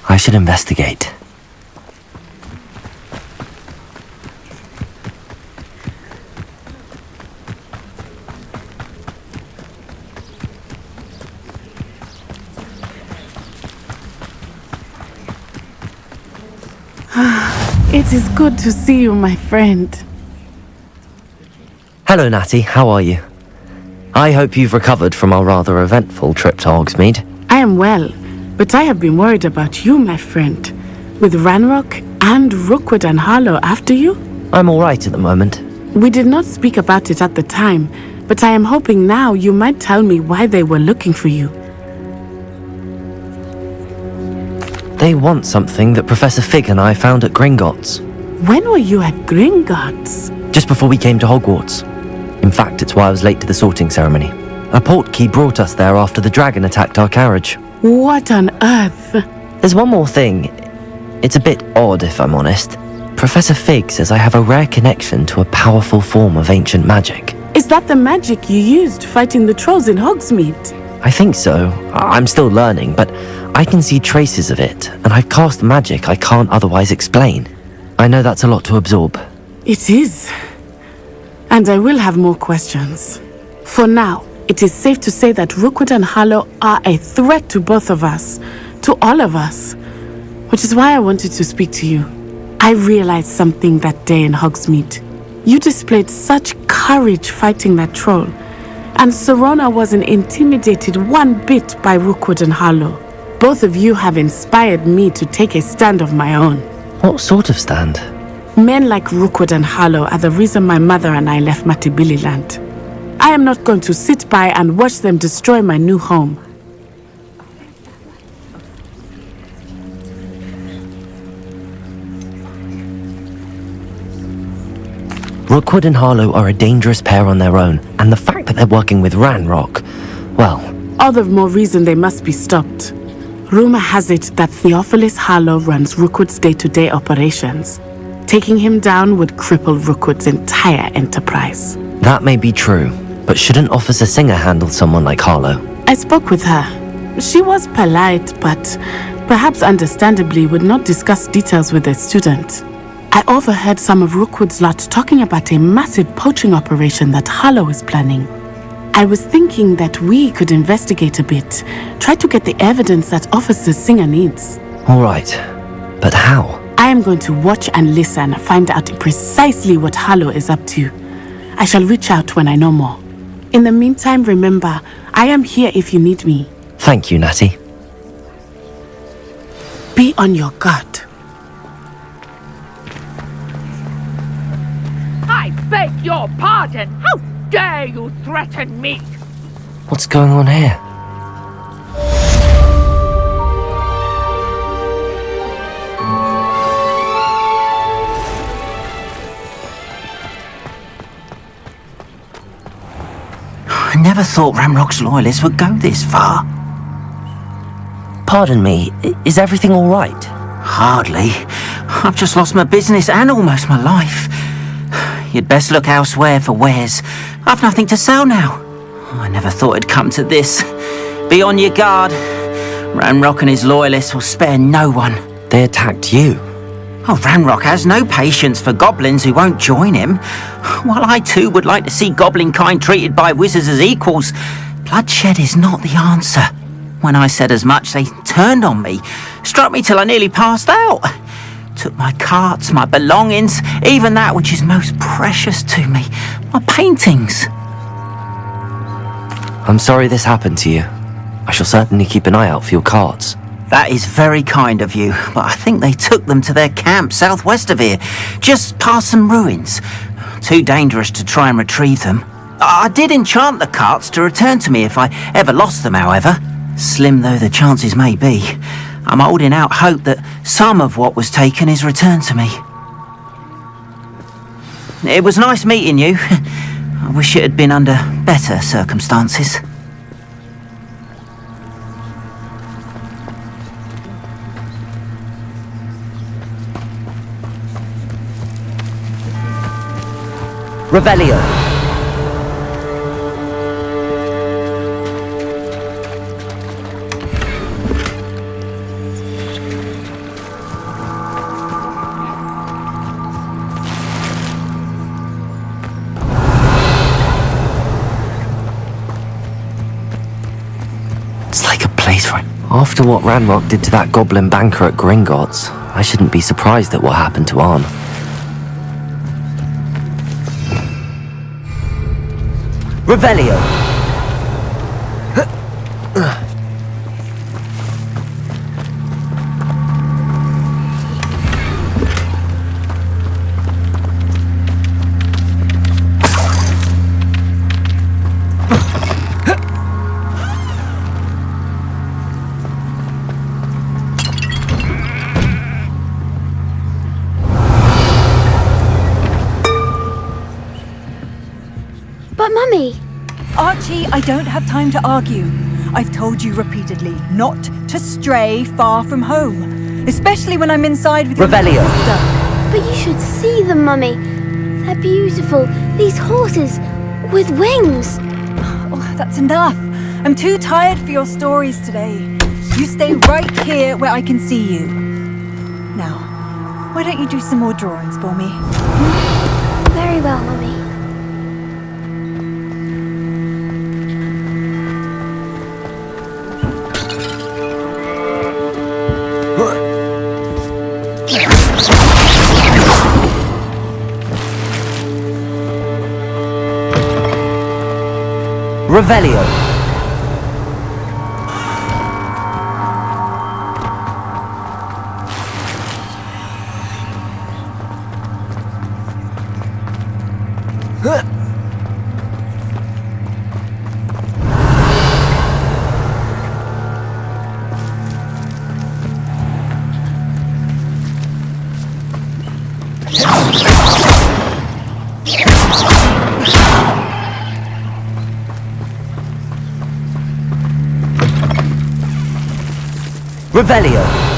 I should investigate. It is good to see you, my friend. Hello, Natty. How are you? I hope you've recovered from our rather eventful trip to Hogsmeade. I am well, but I have been worried about you, my friend. With Ranrock and Rookwood and Harlow after you? I'm all right at the moment. We did not speak about it at the time, but I am hoping now you might tell me why they were looking for you. They want something that Professor Fig and I found at Gringotts. When were you at Gringotts? Just before we came to Hogwarts. In fact, it's why I was late to the sorting ceremony. A portkey brought us there after the dragon attacked our carriage. What on earth? There's one more thing. It's a bit odd, if I'm honest. Professor Fig says I have a rare connection to a powerful form of ancient magic. Is that the magic you used fighting the trolls in Hogsmeade? I think so. I'm still learning, but I can see traces of it, and I've cast magic I can't otherwise explain. I know that's a lot to absorb. It is. And I will have more questions. For now, it is safe to say that Rookwood and Harlow are a threat to both of us, to all of us, which is why I wanted to speak to you. I realized something that day in Hogsmeade. You displayed such courage fighting that troll, and Serona wasn't intimidated one bit by Rookwood and Harlow. Both of you have inspired me to take a stand of my own. What sort of stand? Men like Rookwood and Harlow are the reason my mother and I left Matibili land. I am not going to sit by and watch them destroy my new home. Rookwood and Harlow are a dangerous pair on their own, and the fact that they're working with Ranrock, well... All the more reason they must be stopped. Rumor has it that Theophilus Harlow runs Rookwood's day-to-day operations. Taking him down would cripple Rookwood's entire enterprise. That may be true, but shouldn't Officer Singer handle someone like Harlow? I spoke with her. She was polite, but perhaps understandably would not discuss details with a student. I overheard some of Rookwood's lot talking about a massive poaching operation that Harlow is planning. I was thinking that we could investigate a bit, try to get the evidence that Officer Singer needs. All right, but how? I am going to watch and listen, find out precisely what Harlow is up to. I shall reach out when I know more. In the meantime, remember, I am here if you need me. Thank you, Natty. Be on your guard. I beg your pardon. How dare you threaten me? What's going on here? I never thought Ramrock's loyalists would go this far. Pardon me, is everything all right? Hardly. I've just lost my business and almost my life. You'd best look elsewhere for wares. I've nothing to sell now. I never thought it'd come to this. Be on your guard. Ramrock and his loyalists will spare no one. They attacked you. Oh, Ramrock has no patience for goblins who won't join him. While I too would like to see goblin kind treated by wizards as equals, bloodshed is not the answer. When I said as much, they turned on me, struck me till I nearly passed out. Took my carts, my belongings, even that which is most precious to me, my paintings. I'm sorry this happened to you. I shall certainly keep an eye out for your carts. That is very kind of you, but I think they took them to their camp southwest of here, just past some ruins. Too dangerous to try and retrieve them. I did enchant the carts to return to me if I ever lost them, however. Slim though the chances may be, I'm holding out hope that some of what was taken is returned to me. It was nice meeting you. I wish it had been under better circumstances. Revelio. It's like a place for it. After what Ranrock did to that goblin banker at Gringotts, I shouldn't be surprised at what happened to Arn. Revelio! But Mummy! Archie, I don't have time to argue. I've told you repeatedly not to stray far from home, especially when I'm inside with your Revelio. sister. But you should see them, Mummy. They're beautiful. These horses with wings. Oh, that's enough. I'm too tired for your stories today. You stay right here where I can see you. Now, why don't you do some more drawings for me? Very well, Mummy. Revelio. Revelio.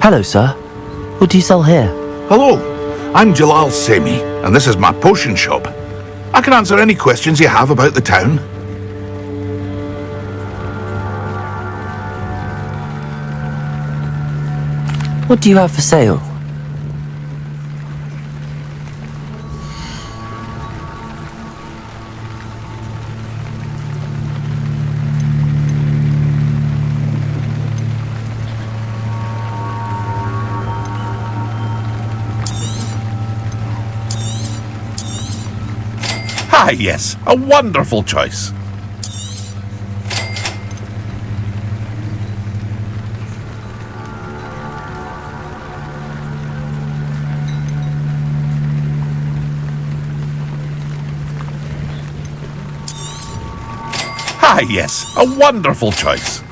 Hello, sir. What do you sell here? Hello. I'm Jalal Semi, and this is my potion shop. I can answer any questions you have about the town. What do you have for sale? Ah, yes, a wonderful choice. Ah, yes, a wonderful choice.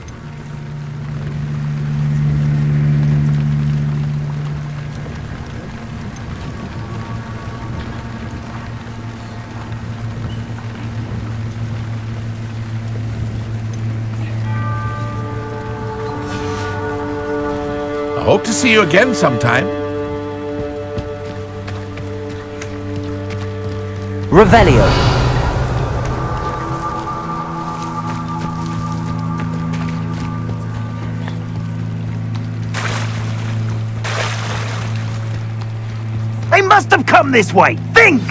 I hope to see you again sometime. Revelio. They must have come this way. Think!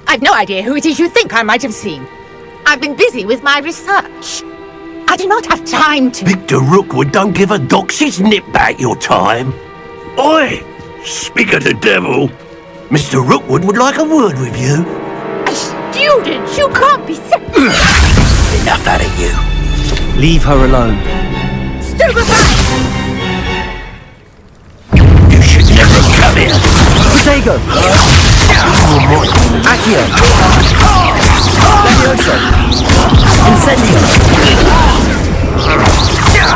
I've no idea who it is you think I might have seen. I've been busy with my research. I do not have time to... Victor Rookwood don't give a doxy's nip back your time. Oi! Speak of the devil. Mr. Rookwood would like a word with you. A student? You can't be so... Enough out of you. Leave her alone. Stupefy! You should never have come here. Protego! Accio! Levioso! Incendio! Accio!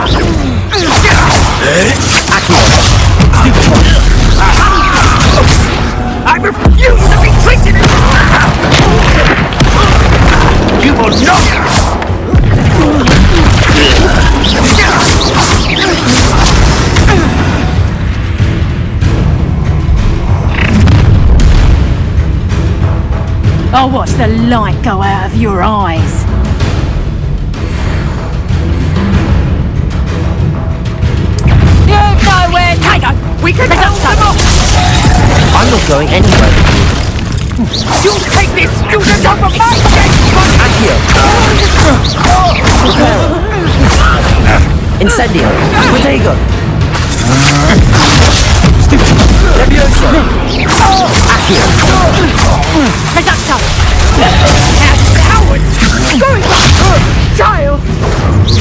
I refuse to be treated as... You will not... I'll watch the light go out of your eyes. You've nowhere to go! We can help them off! I'm not going anywhere with you. You take this student off of my dead body! Accio! Reparo! Incendio! Protego! Levioso! Accio! Reducto! Coward! Going back! Child!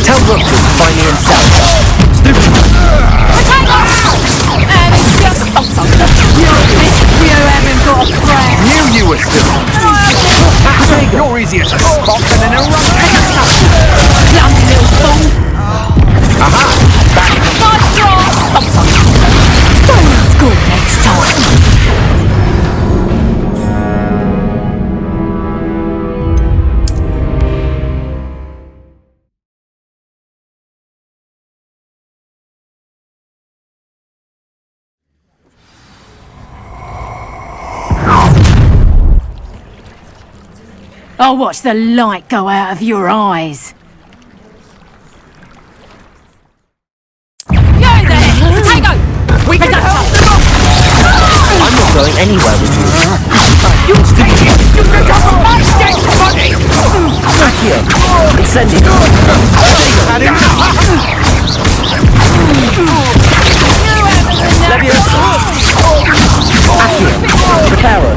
Tell Rookwood to find me himself. Potato! And it's just... Oh, sorry. You haven't got a friend. Knew you were still. You're easier to spot than an eruption. Clumsy little fool! Aha! Back. My God! Oh, sorry. Don't school next time. I'll watch the light go out of your eyes. You there! Potato! We can help them off! I'm not going anywhere with you. You take it! You can come from my dead body! Accio! Incendio! Levioso! Accio! Reparo!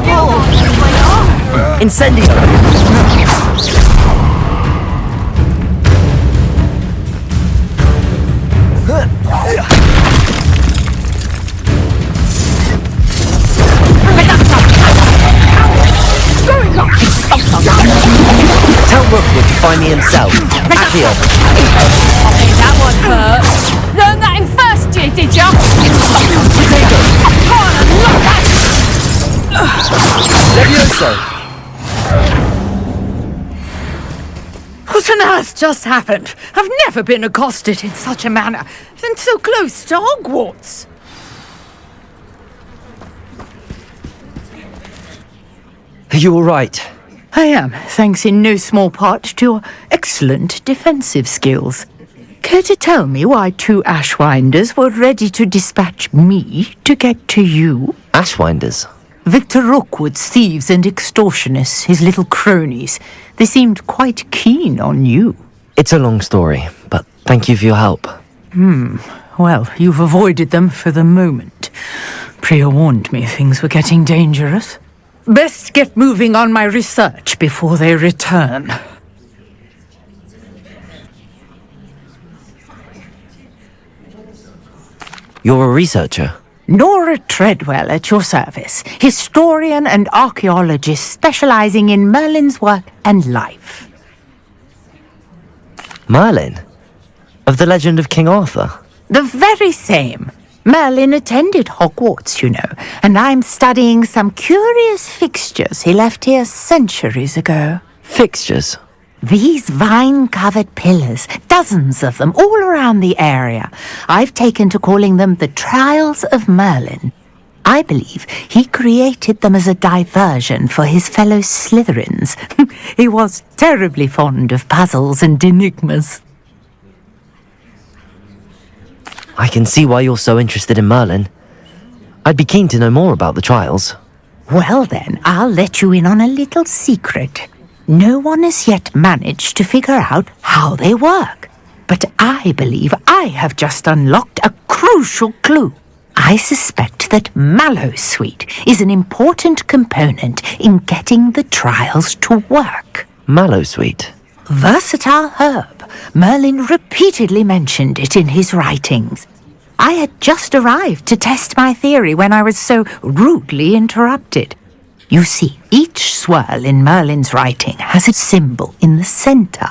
Incendio! Tell Rookwood to find me himself. Accio! That one hurt. Learned that in first year, did ya? Potato! Levioso! What on earth just happened? I've never been accosted in such a manner, and so close to Hogwarts. Are you all right? I am, thanks in no small part to your excellent defensive skills. Care to tell me why 2 Ashwinders were ready to dispatch me to get to you? Ashwinders? Victor Rookwood's thieves and extortionists, his little cronies. They seemed quite keen on you. It's a long story, but thank you for your help. Well, you've avoided them for the moment. Priya warned me things were getting dangerous. Best get moving on my research before they return. You're a researcher? Nora Treadwell at your service, historian and archaeologist specializing in Merlin's work and life. Merlin? Of the legend of King Arthur? The very same. Merlin attended Hogwarts, you know, and I'm studying some curious fixtures he left here centuries ago. Fixtures? These vine-covered pillars, dozens of them, all around the area. I've taken to calling them the Trials of Merlin. I believe he created them as a diversion for his fellow Slytherins. He was terribly fond of puzzles and enigmas. I can see why you're so interested in Merlin. I'd be keen to know more about the trials. Well then, I'll let you in on a little secret. No one has yet managed to figure out how they work. But I believe I have just unlocked a crucial clue. I suspect that Mallowsweet is an important component in getting the trials to work. Mallowsweet? Versatile herb. Merlin repeatedly mentioned it in his writings. I had just arrived to test my theory when I was so rudely interrupted. You see, each swirl in Merlin's writing has a symbol in the center.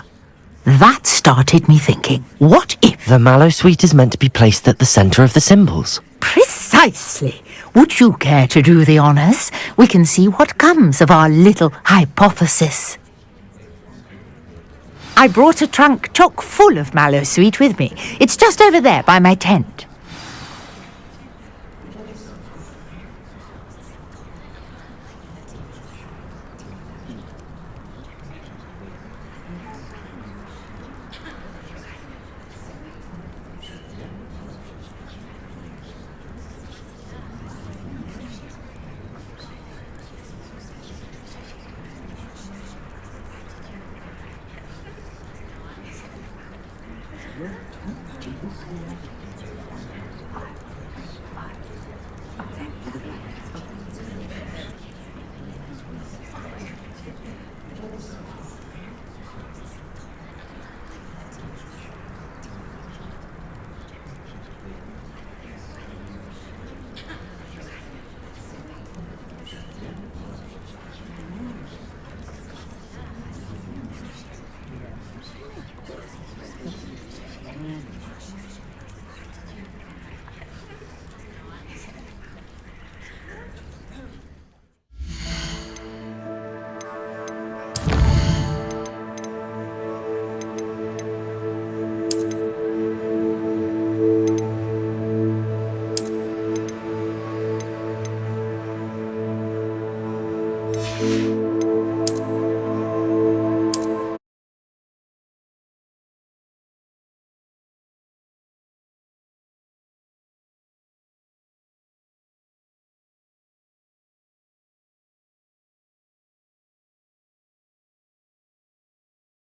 That started me thinking, what if... The Mallowsweet is meant to be placed at the center of the symbols. Precisely. Would you care to do the honors? We can see what comes of our little hypothesis. I brought a trunk chock full of Mallowsweet with me. It's just over there by my tent.